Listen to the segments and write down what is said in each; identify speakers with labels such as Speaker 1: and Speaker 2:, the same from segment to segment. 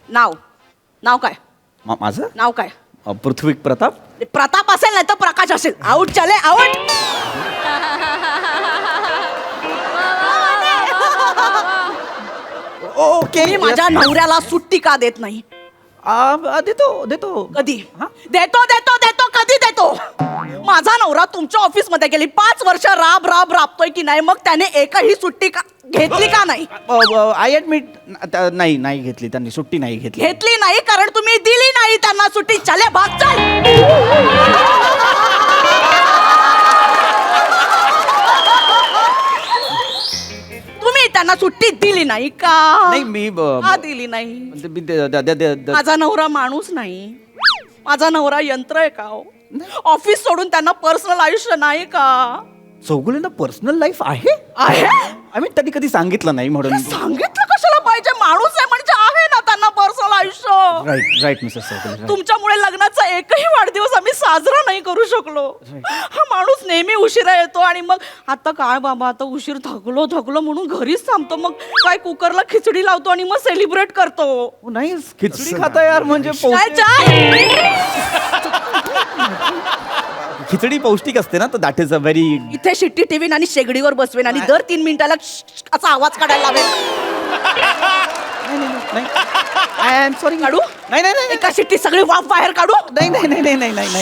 Speaker 1: नाव नाव काय?
Speaker 2: माझं
Speaker 1: नाव काय?
Speaker 2: पृथ्वी प्रताप.
Speaker 1: प्रताप असेल नाही तर प्रकाश असेल. आउट चले आउट.
Speaker 2: ओके.
Speaker 1: मी माझ्या नवऱ्याला सुट्टी का देत नाही?
Speaker 2: देतो
Speaker 1: कधी देतो देतो देतो कधी देतो? माझा नवरा तुमच्या ऑफिस मध्ये गेली 5 वर्ष राबतोय की नाही, मग त्याने एकही सुट्टी घेतली का नाही?
Speaker 2: I admit. नाही घेतली त्यांनी सुट्टी. नाही
Speaker 1: घेतली नाही कारण तुम्ही दिली नाही त्यांना सुट्टी. चले भाग चल. तुम्ही त्यांना सुट्टी दिली नाही का?
Speaker 2: नाही मी
Speaker 1: का दिली नाही? माझा नवरा माणूस नाही, माझा नवरा यंत्र आहे का? ऑफिस सोडून त्यांना पर्सनल आयुष्य नाही का?
Speaker 2: चौगुलेंना पर्सनल लाईफ आहे. आय मीन त्यांनी कधी सांगितलं नाही म्हणून.
Speaker 1: सांगितलं कशाला पाहिजे? माणूस आहे म्हणजे आहे ना त्यांना पर्सनल आयुष्य.
Speaker 2: Right Mrs Chougule.
Speaker 1: तुमच्यामुळे लग्नाचा एकही वाढदिवस आम्ही साजरा नाही करू शकलो. हा माणूस नेहमी उशिरा येतो आणि मग आता काय बाबा, आता उशीर थकलो म्हणून घरीच थांबतो. मग काय कुकरला खिचडी लावतो आणि मग सेलिब्रेट करतो.
Speaker 2: नाही खिचडी खाता यार म्हणजे
Speaker 1: काय चाय?
Speaker 2: खिचडी पौष्टिक असते ना, तर दॅट इज अ व्हेरी.
Speaker 1: इथे शिट्टी ठेवीन आणि शेगडीवर बसवेन आणि दर 3 मिनिटाला असा आवाज काढायला लावेल.
Speaker 2: I am sorry.
Speaker 1: काढू?
Speaker 2: नाही
Speaker 1: एका शिट्टी सगळी वाफ बाहेर काढू?
Speaker 2: नाही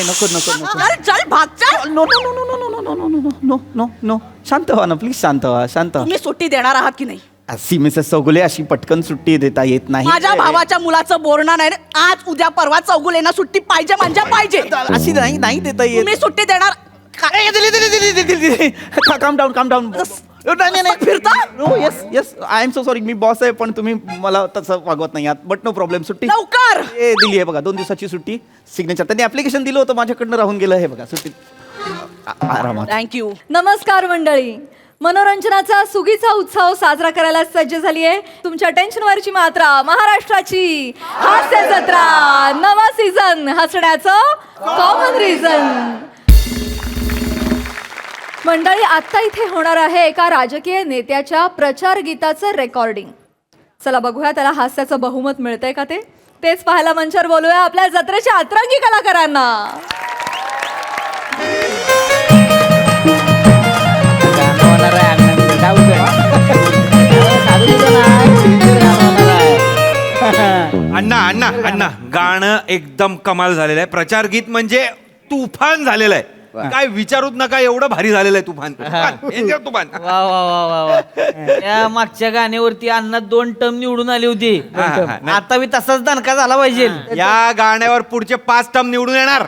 Speaker 2: नको.
Speaker 1: चल भाग चल.
Speaker 2: नो शांत व्हा ना प्लीज. शांत व्हा.
Speaker 1: तुम्ही सुट्टी देणार आहात की नाही?
Speaker 2: अशी मिसेस चौगुले अशी पटकन सुट्टी देता येत नाही.
Speaker 1: माझ्या भावाच्या मुलाचं बोलणं नाही. आज उद्या परवा चौगुलेना सुट्टी पाहिजे म्हणजे पाहिजे.
Speaker 2: अशी नाही देता येत.
Speaker 1: तुम्ही सुट्टी देणार?
Speaker 2: काम डाऊन. नाही
Speaker 1: फिरता?
Speaker 2: No yes I am so sorry. मी बॉस आहे पण तुम्ही मला तसं वागवत नाही आहात. But no problem. सुट्टी
Speaker 1: लवकर
Speaker 2: दिली आहे बघा. 2 दिवसाची सुट्टी. सिग्नेचर त्यांनी ऍप्लिकेशन दिलं होतं माझ्याकडनं राहून गेलं. हे बघा सुट्टी आरामात.
Speaker 1: थँक्यू.
Speaker 3: नमस्कार मंडळी. मनोरंजनाचा सुगीचा उत्सव साजरा करायला सज्ज झाली आहे तुमच्या टेन्शनवरची मात्रा महाराष्ट्राची हास्य जत्रा. नवा सीझन हसण्याचं कॉमन रिझन. मंडळी आता इथे होणार आहे एका राजकीय नेत्याच्या प्रचार गीताचं रेकॉर्डिंग. चला बघूया त्याला हास्याचं बहुमत मिळतंय का तेच पाहायला मंचावर बोलूया आपल्या जत्रेच्या अतरंगी कलाकारांना.
Speaker 4: अण्णा गाणं एकदम कमाल झालेलं आहे. प्रचार गीत म्हणजे तुफान झालेलं आहे. काय विचारूच नका, एवढं भारी झालेलं आहे. तुफान.
Speaker 5: वा वा वा वा वा. त्या मागच्या गाण्यावरती अण्णा 2 टर्म निवडून आली होती. आता मी तसाच दणका झाला पाहिजे.
Speaker 4: या गाण्यावर पुढचे 5 टर्म निवडून येणार.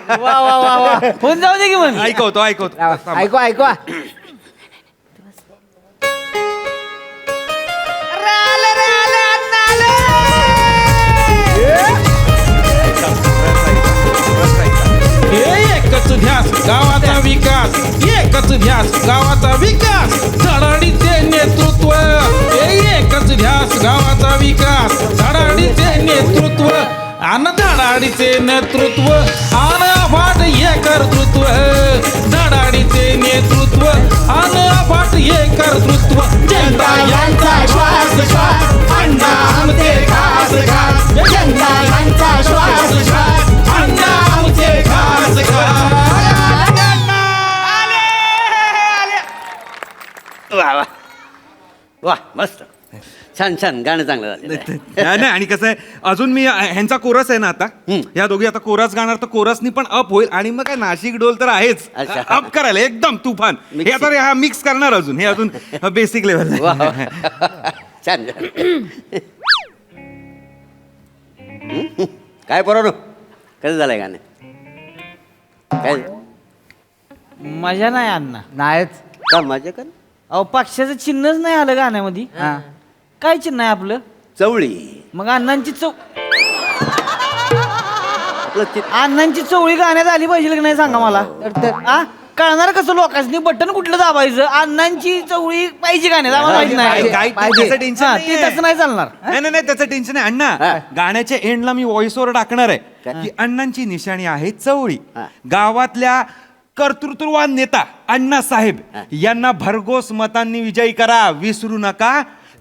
Speaker 5: वा वा वा वा. होऊन जाऊ दे की मग.
Speaker 4: ऐकवतो
Speaker 5: ऐकवा.
Speaker 6: एकच ध्यास गावाचा विकास. एकच ध्यास गावाचा विकास. धडाडीचे नेतृत्व. एकच ध्यास गावाचा विकास. धडाडीचे नेतृत्व आन धडाडीचे नेतृत्व आन अफाट हे कर्तृत्व. धडाडीचे नेतृत्व आन अफाट हे कर्तृत्व. जनता यांचा श्वास अण्णा आमचे खास. जनता यांचा श्वास अण्णा आमचे खास.
Speaker 7: वा मस्त. छान गाणं चांगलं झालं.
Speaker 4: नाही आणि कसं आहे, अजून मी ह्यांचा कोरस आहे ना आता. या दोघी आता कोरस गाणार तर कोरसनी पण अप होईल आणि मग काय नाशिक डोल तर आहेच. अप करायला एकदम तुफान. हे आता हा मिक्स करणार अजून. हे अजून बेसिक लेवल.
Speaker 7: छान. काय बरोबर कसं झालंय गाणं? काय
Speaker 5: मजा नाही अण्णा.
Speaker 7: नाहीच का माझ्या का?
Speaker 5: अहो पक्षाचं चिन्हच नाही आलं गाण्यामध्ये. काय चिन्ह आहे आपलं?
Speaker 7: चवळी.
Speaker 5: मग अण्णांची अण्णांची चवळी गाण्यात आली पाहिजे की नाही सांगा मला. कळणार कसं लोकांनी? बटन कुठलं दाबायचं? अण्णांची चवळी पाहिजे गाण्यात आम्हाला माहिती नाही.
Speaker 4: टेन्शन
Speaker 5: ते तसं नाही चालणार.
Speaker 4: नाही त्याचं टेन्शन आहे अण्णा. गाण्याच्या एंडला मी व्हॉइस ओव्हर टाकणार आहे की अण्णांची निशाणी आहे चवळी. गावातल्या कर्तृत्ववान नेता अण्णा साहेब यांना भरघोस मतांनी विजयी करा. विसरू नका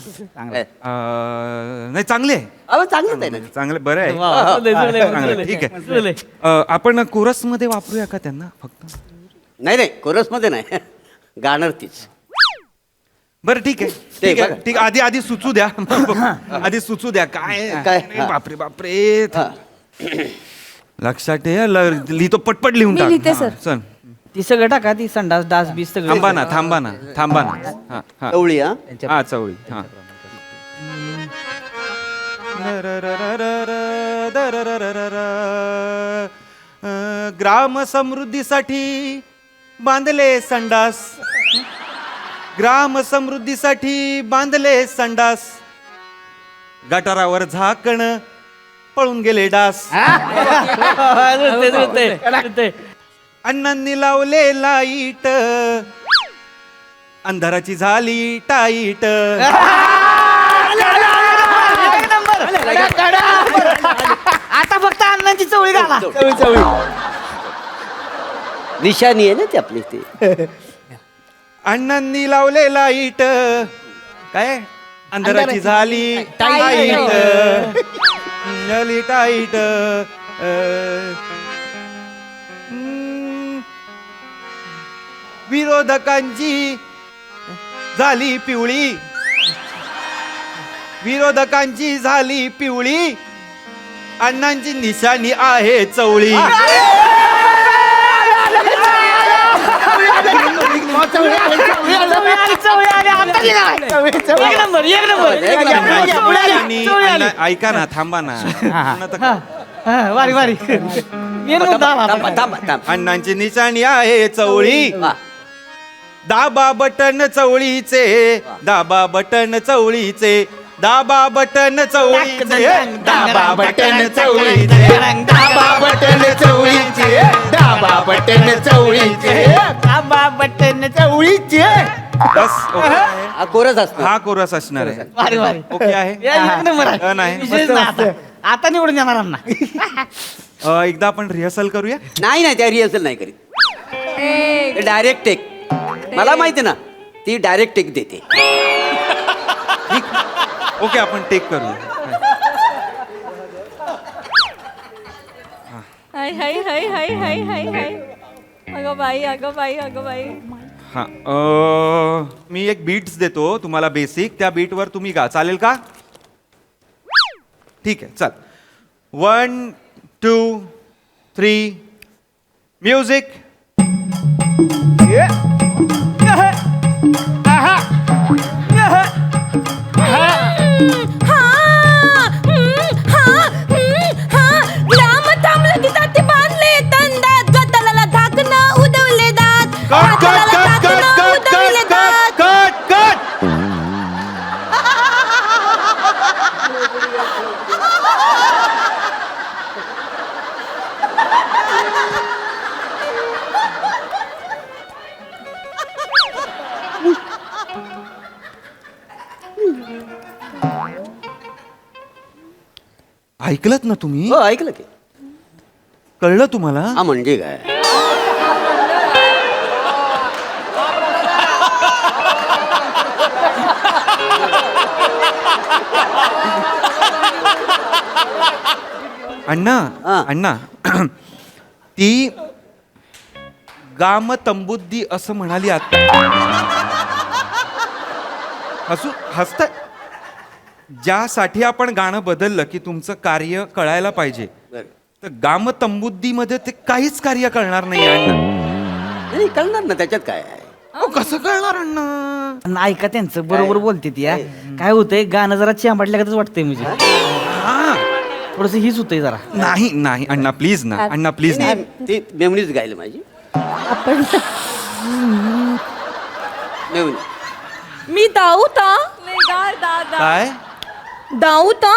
Speaker 8: चांगलं.
Speaker 4: नाही चांगले आहे.
Speaker 7: अहो चांगलंच आहे ना
Speaker 4: चांगले बरं आहे.
Speaker 5: वा, जुळलंय, जुळलंय,
Speaker 4: चांगलं आहे,
Speaker 5: जुळलंय.
Speaker 4: ठीक आहे.
Speaker 5: जुळलंय.
Speaker 4: आपण कोरस मध्ये वापरूया का त्यांना फक्त?
Speaker 7: नाही कोरसमध्ये नाही गाणार तीच.
Speaker 4: बरं ठीक आहे
Speaker 7: ते
Speaker 4: ठीक आहे
Speaker 7: बघा.
Speaker 4: ठीक आहे. आधी सुचू द्या आधी सुचू द्या काय
Speaker 7: काय?
Speaker 4: अरे बापरे बापरे लक्षात ठेव लिहितो पटपट लिहून
Speaker 3: मी
Speaker 4: टाक
Speaker 3: लिहिते,
Speaker 4: हा,
Speaker 3: सर.
Speaker 4: चल
Speaker 5: ती सगळं टाका ती संडास डास बीस सगळं
Speaker 4: थांबा ना थांबा ना थांबा ना हा हा
Speaker 7: चवळी हा
Speaker 4: हा चवळी हा ग्राम समृद्धीसाठी बांधले संडास ग्राम समृद्धीसाठी बांधले संडास गटारावर झाकण पळून गेले डास
Speaker 5: जुळतंय, जुळतंय, जुळतंय.
Speaker 4: अण्णांनी लावले लाईट अंधाराची झाली टाईट
Speaker 5: आता फक्त अण्णांची चवळी घाला.
Speaker 7: निशाणी आहे ना ती आपली ती.
Speaker 4: अण्णांनी लावले लाईट काय अंधाराची झाली टाईट झाली टाईट विरोधकांची झाली पिवळी विरोधकांची झाली पिवळी अण्णांची निशाणी आहे चवळी
Speaker 5: एक नंबर
Speaker 4: आणि अण्णा- ऐका ना थांबा ना
Speaker 5: वारी वारी
Speaker 4: अण्णांची निशाणी आहे चवळी
Speaker 7: वा.
Speaker 4: दाबा बटन चवळीचे दाबा बटन चवळीचे दाबा बटन चवळीचे दाबा बटन चवळीचे
Speaker 8: डाबा बटन चवळीचे डाबा बटन चवळीचे डाबा बटन चवळीचे.
Speaker 4: बस ओके आहे.
Speaker 7: हा कोरस असतो.
Speaker 4: हा कोरस असणार आहे
Speaker 5: वारी वारी
Speaker 4: ओके आहे
Speaker 5: एक नंबर आहे.
Speaker 4: डन आहे.
Speaker 5: विशेष नाही आता. आता निवडून येणार अण्णा.
Speaker 4: एकदा आपण रिहर्सल करूया
Speaker 7: नाही त्या रिहर्सल नाही करीत डायरेक्ट टेक. मला माहिती ना ती डायरेक्ट टेक देते.
Speaker 4: ओके आपण टेक करूया
Speaker 3: हाय हाय हाय हाय हाय हाय हाय अगं बाई अगं बाई अगं बाई.
Speaker 4: हा मी एक बीट्स देतो तुम्हाला बेसिक त्या बीटवर तुम्ही गा चालेल का ठीक आहे चल 1 2 3 म्युझिक
Speaker 9: ग्राम थांबलं की ताती बांधले दंडात गटाला धाकणं उडवले दात
Speaker 4: कट कट
Speaker 9: गटाला
Speaker 4: कट कट
Speaker 9: धाकणं
Speaker 4: कट
Speaker 9: उडवले
Speaker 4: कट
Speaker 9: दात.
Speaker 4: कट कट ऐकलत ना तुम्ही
Speaker 7: हो ऐकलं की.
Speaker 4: कळलं तुम्हाला
Speaker 7: हा म्हणजे काय
Speaker 4: अण्णा
Speaker 7: हा.
Speaker 4: अण्णा ती गाम तंबुद्दी असं म्हणाली आता हसताय ज्यासाठी आपण गाणं बदललं की तुमचं कार्य कळायला पाहिजे
Speaker 7: बरं.
Speaker 4: तर गाम तंबुद्दीमध्ये ते काहीच कार्य कळणार नाही अण्णा
Speaker 7: नाही कळणार ना त्याच्यात काय आहे.
Speaker 4: अहो, कसं कळणार अण्णा
Speaker 5: अण्णा ऐका त्यांचं बरोबर बोलते ती या. काय होतंय गाणं जरा चिंबाटल्यागतच वाटतंय म्हणजे
Speaker 4: हा.
Speaker 5: थोडस हीच होतंय जरा.
Speaker 4: नाही नाही अण्णा प्लीज ना अण्णा प्लीज ना
Speaker 7: नाही, ती मेमरीच गायली माझी मेमरी.
Speaker 9: मी दाऊता
Speaker 4: काय
Speaker 9: दाऊता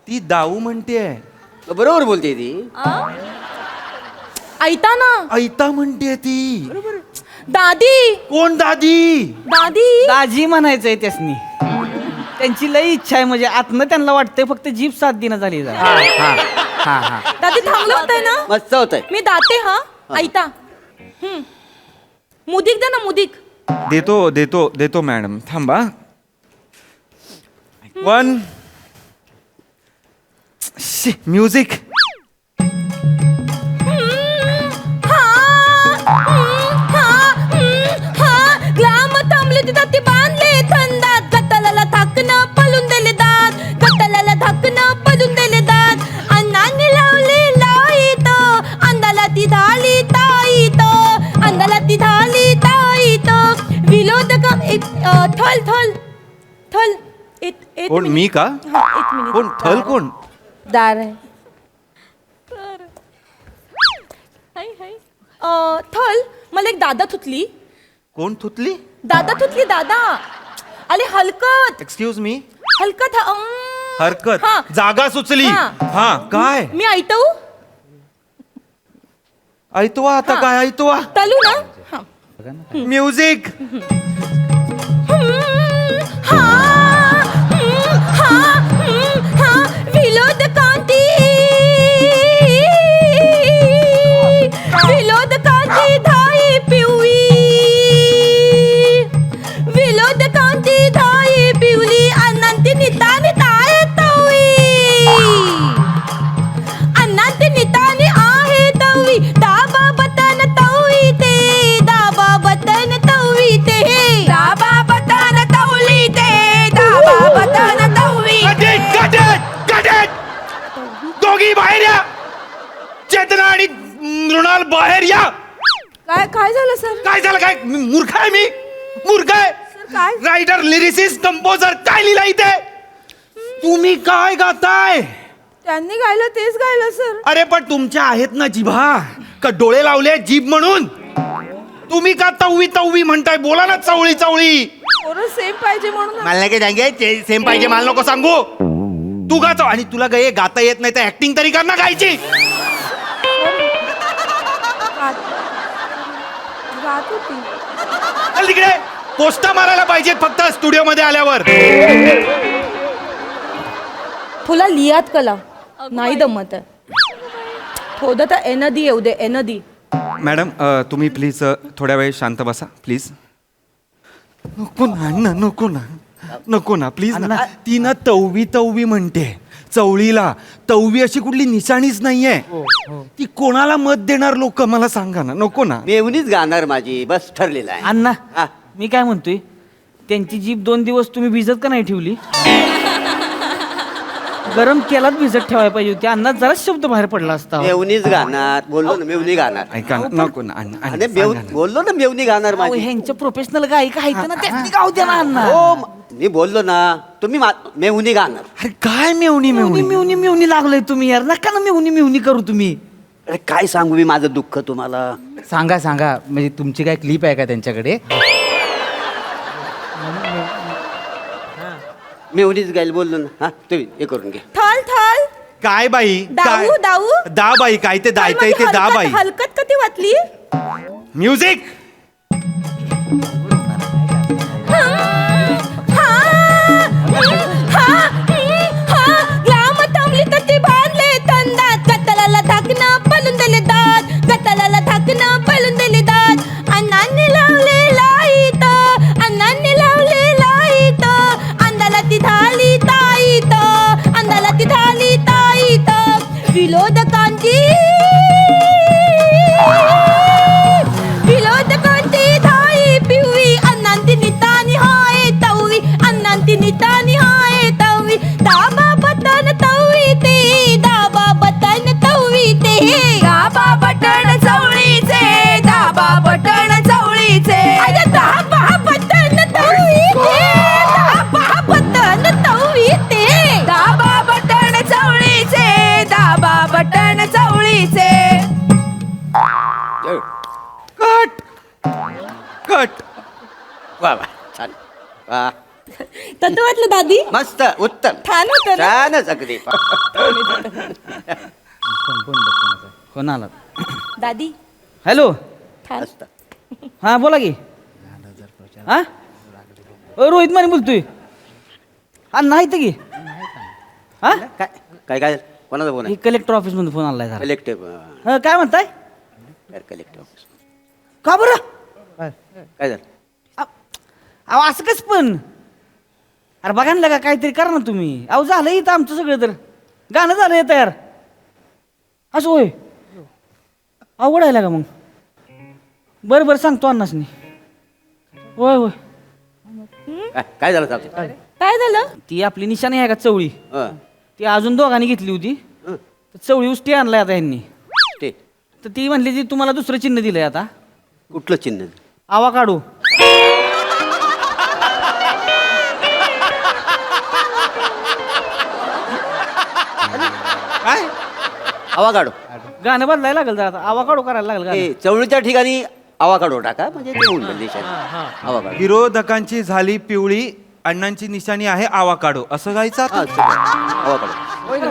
Speaker 4: ती दाऊ म्हणतेय
Speaker 7: बरोबर बोलते ती.
Speaker 9: ऐता ना
Speaker 4: ऐता म्हणते ती
Speaker 9: दादी
Speaker 4: कोण दादी
Speaker 9: दादी
Speaker 5: दाजी म्हणायचंय त्यासनी. त्यांची लई इच्छा आहे म्हणजे आतनं त्यांना वाटतंय फक्त जीभ साथ देणं झाली जरा.
Speaker 9: दादी थांबलं होतंय ना
Speaker 7: मस्त होत आहे.
Speaker 9: मी दाते हा ऐता मुदिक दे ना मुदिक.
Speaker 4: देतो देतो देतो मॅडम थांबा 1 म्युझिक.
Speaker 9: ग्लाम थांबले तिथं ती बांधले थंडात गटलाला धाकणं पळून दिले दात गटलाला धाकणं पळून दिले दात अण्णांनी लावले लाईत अंधाला ती धाली ताईत अंधाला ती धाली ताईत विनोद काम थल थल थल एक
Speaker 4: कोण मी का?
Speaker 9: एक मिनिट
Speaker 4: कोण थल कोण?
Speaker 9: दार आहे थल मला एक दादा थुतली
Speaker 4: कोण थुतली?
Speaker 9: दादा थुतली दादा अरे हलकत
Speaker 4: एक्सक्यूज मी.
Speaker 9: हलकत
Speaker 4: हरकत.
Speaker 9: हा.
Speaker 4: जागा सुचली.
Speaker 9: हा.
Speaker 4: हा काय
Speaker 9: मी ऐटऊ
Speaker 4: ऐतवा आता काय ऐतवा?
Speaker 9: तलू ना हा.
Speaker 4: म्युझिक.
Speaker 9: हा, हा, हा, विनोद कांती विनोद कांती धाई पिवळी विनोद कांती धाई पिवळी अनंती नितानी ताय तवळी अनंती नितानी आहे तवळी दाबा बटन तवळी ते दाबा बटन तवळी ते दाबा बटन तवळी ते दाबा बटन तवळी
Speaker 4: दोघी बाहेर या. चेतना आणि मृणाल बाहेर या.
Speaker 9: काय काय झालं सर
Speaker 4: काय झालं? काय मूर्ख आहे मी? मूर्ख आहे.
Speaker 9: काय?
Speaker 4: रायटर, लिरिसिस्ट, कंपोजर काय लिहिला इथे? तुम्ही काय गाताय?
Speaker 9: त्यांनी गायलं तेच गायलं सर
Speaker 4: अरे पण तुमच्या आहेत ना जिभा का डोळे लावले जीभ म्हणून? तुम्ही का तववी तववी म्हणताय? बोला ना चवळी चवळी.
Speaker 9: पोरं सेम पाहिजे म्हणून
Speaker 4: मला नाही काय सांगे सेम पाहिजे मला नको सांगू. तू गातो आणि तुला काय गाता येत नाही तर ऍक्टिंग तरी कर ना गायची.
Speaker 9: गात होती
Speaker 4: चल तिकडे पोस्टा मारायला पाहिजेत फक्त स्टुडिओ मध्ये आल्यावर.
Speaker 9: तुला लिहात कला नाही दमत थोडं तर एनदी येऊ दे एनदी
Speaker 4: मॅडम तुम्ही प्लीज थोड्या वेळ शांत बसा प्लीज. नको ना अण्णा, नको ना नको ना प्लीज ना. ती ना तववी तववी म्हणते चवळीला. तववी अशी कुठली निशाणीच नाहीये. ती कोणाला मत देणार लोक मला सांगा ना. नको ना.
Speaker 7: मेवणीच गाणार माझी बस ठरलेलं आहे.
Speaker 5: अण्णा
Speaker 7: हा.
Speaker 5: मी काय म्हणतोय त्यांची जीभ 2 दिवस तुम्ही भिजत का नाही ठेवली? गरम तेलात भिजत ठेवायला पाहिजे होती. अण्णा जराच शब्द बाहेर पडला असता.
Speaker 7: मेवणीच गाणार बोललो ना मेवणी गाणार.
Speaker 4: ऐका ना, नको ना अण्णा,
Speaker 7: आणि
Speaker 4: अण्णा, सांगा ना.
Speaker 7: बोललो ना मेवणी गाणार
Speaker 5: अहो,
Speaker 7: माझी.
Speaker 5: ह्यांच्या प्रोफेशनल गायिका आहेत ना त्यांनी गाऊ द्या ना अण्णा.
Speaker 7: हो मी बोललो ना तुम्ही मेवणी गाणार.
Speaker 4: अरे काय मेवणी
Speaker 5: मिवणी
Speaker 4: मेवणी
Speaker 5: मिवणी मिवणी लागलोय तुम्ही यार. नका ना मिवणी मिवणी करू तुम्ही.
Speaker 7: अरे काय सांगू मी माझं दुःख तुम्हाला.
Speaker 8: सांगा सांगा म्हणजे तुमची काय क्लिप आहे का त्यांच्याकडे?
Speaker 7: मेवणीच गाईल बोललो ना. हा तुम्ही हे करून घे.
Speaker 9: थल थल
Speaker 4: काय बाई काय?
Speaker 9: दाऊ दाऊ
Speaker 4: दा बाई काय ते दायतंय ते दा बाई.
Speaker 9: हलकत कधी वाटली
Speaker 4: म्युझिक.
Speaker 9: ग्लाम थांबली तर ती बांधले थंडात गटलाला धाकणं पळून दिले दात गटलाला धाकणं पळून दिले दात अण्णांनी लावले लाईत अण्णांनी लावले लाईत अंधाला ती धाली ताईत अंधाला ती धाली ताईत विनोद कांती विनोद कांती धाई पिवळी अण्णांती नितानी हाय तवळी अण्णांती नितानी हाय तवळी दाबा बटन तवळी ते दाबा बटन तवळी ते दाबा बटन चवळीचे दाबा बटन चवळीचे अरे दाबा बटन तवळी ते दाबा बटन तवळी ते दाबा बटन चवळीचे दाबा बटन चवळीचे
Speaker 4: कट कट.
Speaker 7: वा वा छान वा
Speaker 9: तसं वाटलं दादी
Speaker 7: मस्त उत्तम
Speaker 9: छान होतं ना?
Speaker 7: छानच अगदी.
Speaker 5: कोण आला?
Speaker 9: दादी
Speaker 5: हॅलो.
Speaker 9: छान
Speaker 7: मस्त.
Speaker 5: हा बोला की. हा रोहित माने बोलतोय. हा नाही तर की. हा
Speaker 7: काय काय काय कोणाचा फोन आहे?
Speaker 5: कलेक्टर ऑफिस मध्ये फोन आलाय जरा.
Speaker 7: कलेक्टिव्ह
Speaker 5: हा, काय म्हणताय?
Speaker 7: Collective office.
Speaker 5: का बरं?
Speaker 7: काय झालं?
Speaker 5: अहो असं कस पण अरे बघा ना लगा काहीतरी करा ना तुम्ही. अहो झालं इथं आमचं सगळं तर गाणं झालंय तयार. असं होय अवघड आहे का मग. बरं बरं सांगतो अण्णासनी. होय होय
Speaker 7: काय झालं साहेब?
Speaker 9: काय झालं?
Speaker 5: ती आपली निशाणी आहे का चवळी
Speaker 7: हं,
Speaker 5: ती अजून दोघांनी घेतली होती.
Speaker 7: हं.
Speaker 5: तर चवळी उष्टी आणलाय आता यांनी.
Speaker 7: ते
Speaker 5: तर ती म्हणली ती तुम्हाला दुसरं चिन्ह दिलंय आता.
Speaker 7: कुठलं चिन्ह?
Speaker 5: आवा काढू.
Speaker 4: काय
Speaker 7: आवा काढो.
Speaker 5: गाणं बदलायला लागेल जरा आता. आवा काढू करायला लागेल गाणं.
Speaker 7: ए, चवळीच्या ठिकाणी आवा काढो टाका म्हणजे ते होऊन जाईल निशाणी. आवा काढो.
Speaker 4: विरोधकांची झाली पिवळी, अण्णांची निशाणी आहे आवाकाडो, असं गायचं आता?
Speaker 7: हा, सगळं. आवा काढो.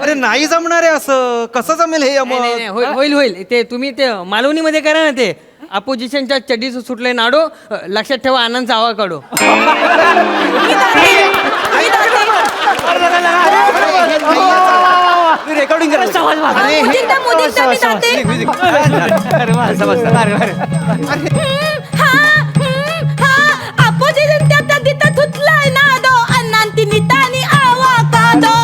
Speaker 4: अरे नाही जमणार आहे असं, कसं जमेल हे
Speaker 10: नाही, नाही, नाही, होईल होईल ते तुम्ही ते मालवणीमध्ये करा ना ते अपोजिशनच्या चड्डीचं सुटले नाडो. लक्षात ठेवा आनंदचा आवा काढो.
Speaker 7: रेकॉर्डिंग करा.
Speaker 9: मुदींदा मुदींदा मी जाते. अपोजिशन त्या तिथं धुतलाय नादो अण्णांती नितानी आवाकादो.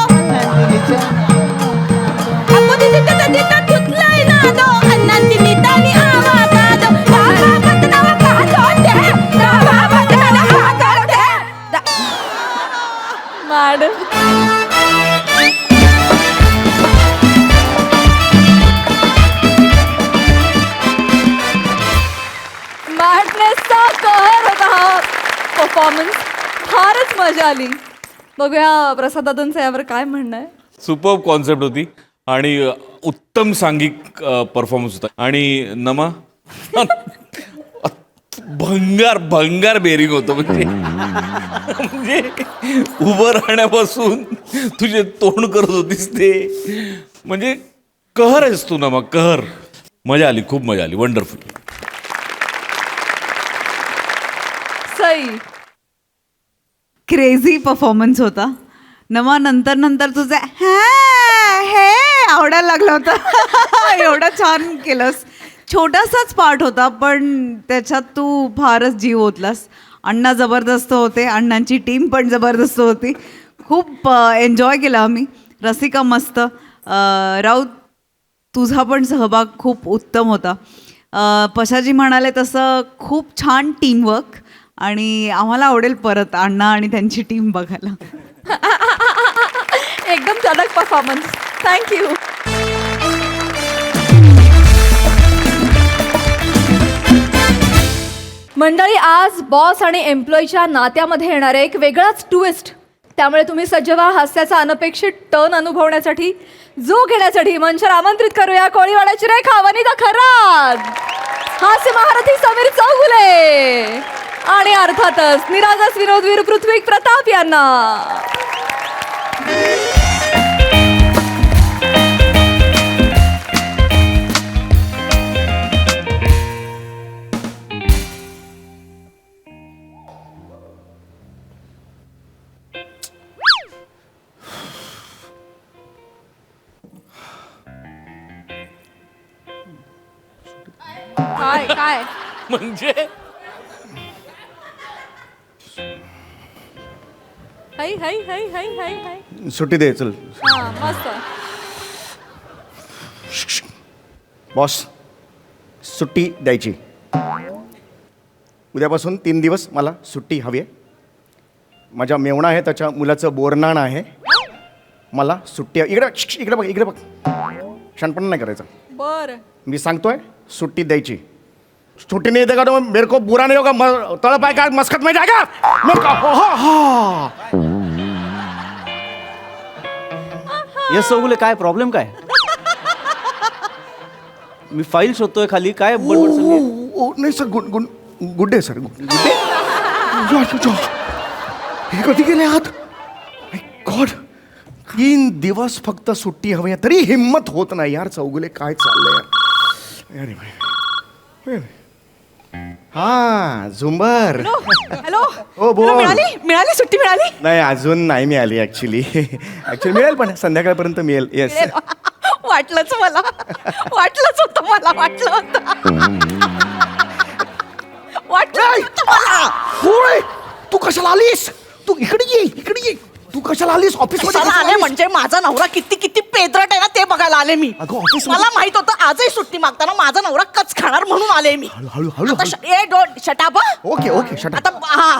Speaker 9: अपोजिशन त्या तिथं धुतलाय नादो अण्णांती नितानी आवाकादो. बाबा बदनावा कादो दे. बाबा बदनावा कादो दे.
Speaker 3: माड. मॅडनेसचा कहर होता हा परफॉर्मन्स. फारच मजा आली. बघूया प्रसाद दादांचं यावर काय म्हणणं आहे.
Speaker 11: सुपर कॉन्सेप्ट होती आणि उत्तम सांघिक परफॉर्मन्स होता. आणि नमा भंगार भंगार बेरिंग होतं. म्हणजे उभं राहण्यापासून तुझे तोंड करत होतीस ते, म्हणजे कहर आहेस तू नमा, कहर. मजा आली, खूप मजा आली. वंडरफुल.
Speaker 3: सई.
Speaker 12: क्रेझी परफॉर्मन्स होता. नमा नंतर नंतर तुझं हे आवडायला लागलं होतं. एवढं छान केलंस. छोटासाच पार्ट होता पण त्याच्यात तू फारच जीव ओतलास. अण्णा जबरदस्त होते, अण्णांची टीम पण जबरदस्त होती. खूप एन्जॉय केला आम्ही. रसिका मस्त. राऊत तुझा पण सहभाग खूप उत्तम होता. पशाजी म्हणाले तसं खूप छान टीमवर्क आणि आम्हाला आवडेल परत अण्णा आणि त्यांची टीम बघायला.
Speaker 3: एकदम कडक परफॉर्मन्स. थँक्यू. मंडळी, आज बॉस आणि एम्प्लॉईच्या नात्यामध्ये येणारा एक वेगळाच ट्विस्ट. त्यामुळे तुम्ही सज्ज व्हा हास्याचा अनपेक्षित टर्न अनुभवण्यासाठी. जो घेण्यासाठी मंचावर आमंत्रित करूया कोळीवाड्याची रेखा, वनिता खरात, हास्य महारथी समीर चौगुले आणि अर्थातच निरागस विनोदवीर पृथ्वी प्रताप यांना. काय काय
Speaker 11: म्हणजे
Speaker 3: हाय हाय हाय हाय हाय हाय.
Speaker 2: सुट्टी दे चल.
Speaker 3: हा मस्त.
Speaker 2: बॉस, सुट्टी द्यायची. उद्यापासून 3 दिवस मला सुट्टी हवी आहे. माझ्या मेवणा आहे, त्याच्या मुलाचं बोरनाण आहे. मला सुट्टी इकडे इकडे बघ, इकडे बघ. क्षणपण नाही करायचं.
Speaker 3: बर.
Speaker 2: मी सांगतोय सुट्टी द्यायची. छुट्टी नहीं देगा तो मेरे को बुरा नहीं होगा. तड़प आएगा मस्कत में जाएगा.
Speaker 5: ये चौगुले काय प्रॉब्लेम काय? मी फाईल शोधतोय खाली. काय बडबड सगळी?
Speaker 2: नहीं sir, good good day sir. Good day. हे कधी गेले आहात? गॉड, 3 दिवस फक्त सुट्टी हवी आहे तरी हिम्मत होत नाही यार. चौगुले काय चाललंय यार. अरे हा झुंबर.
Speaker 1: हॅलो.
Speaker 2: हो बोल.
Speaker 1: मिळाली सुट्टी मिळाली.
Speaker 2: नाही अजून नाही मिळाली ऍक्च्युली. मिळेल पण संध्याकाळपर्यंत मिळेल. येस.
Speaker 1: वाटलंच मला. वाटलंच होतं मला. वाटलं होतं मला.
Speaker 2: होय, तू कशाला आलीस? तू इकडे ये, इकडे ये. कशाला आलीस ऑफिस
Speaker 1: कशाला आले म्हणजे माझा नवरा किती किती पेदरट आहे ना ते बघायला आले मी.
Speaker 2: अगं, office
Speaker 1: मला माहित होतं आजही सुट्टी मागताना माझा नवरा कच खाणार म्हणून आले मी.
Speaker 2: हळू
Speaker 1: शटाबा
Speaker 2: ओके ओके शट
Speaker 1: आता हा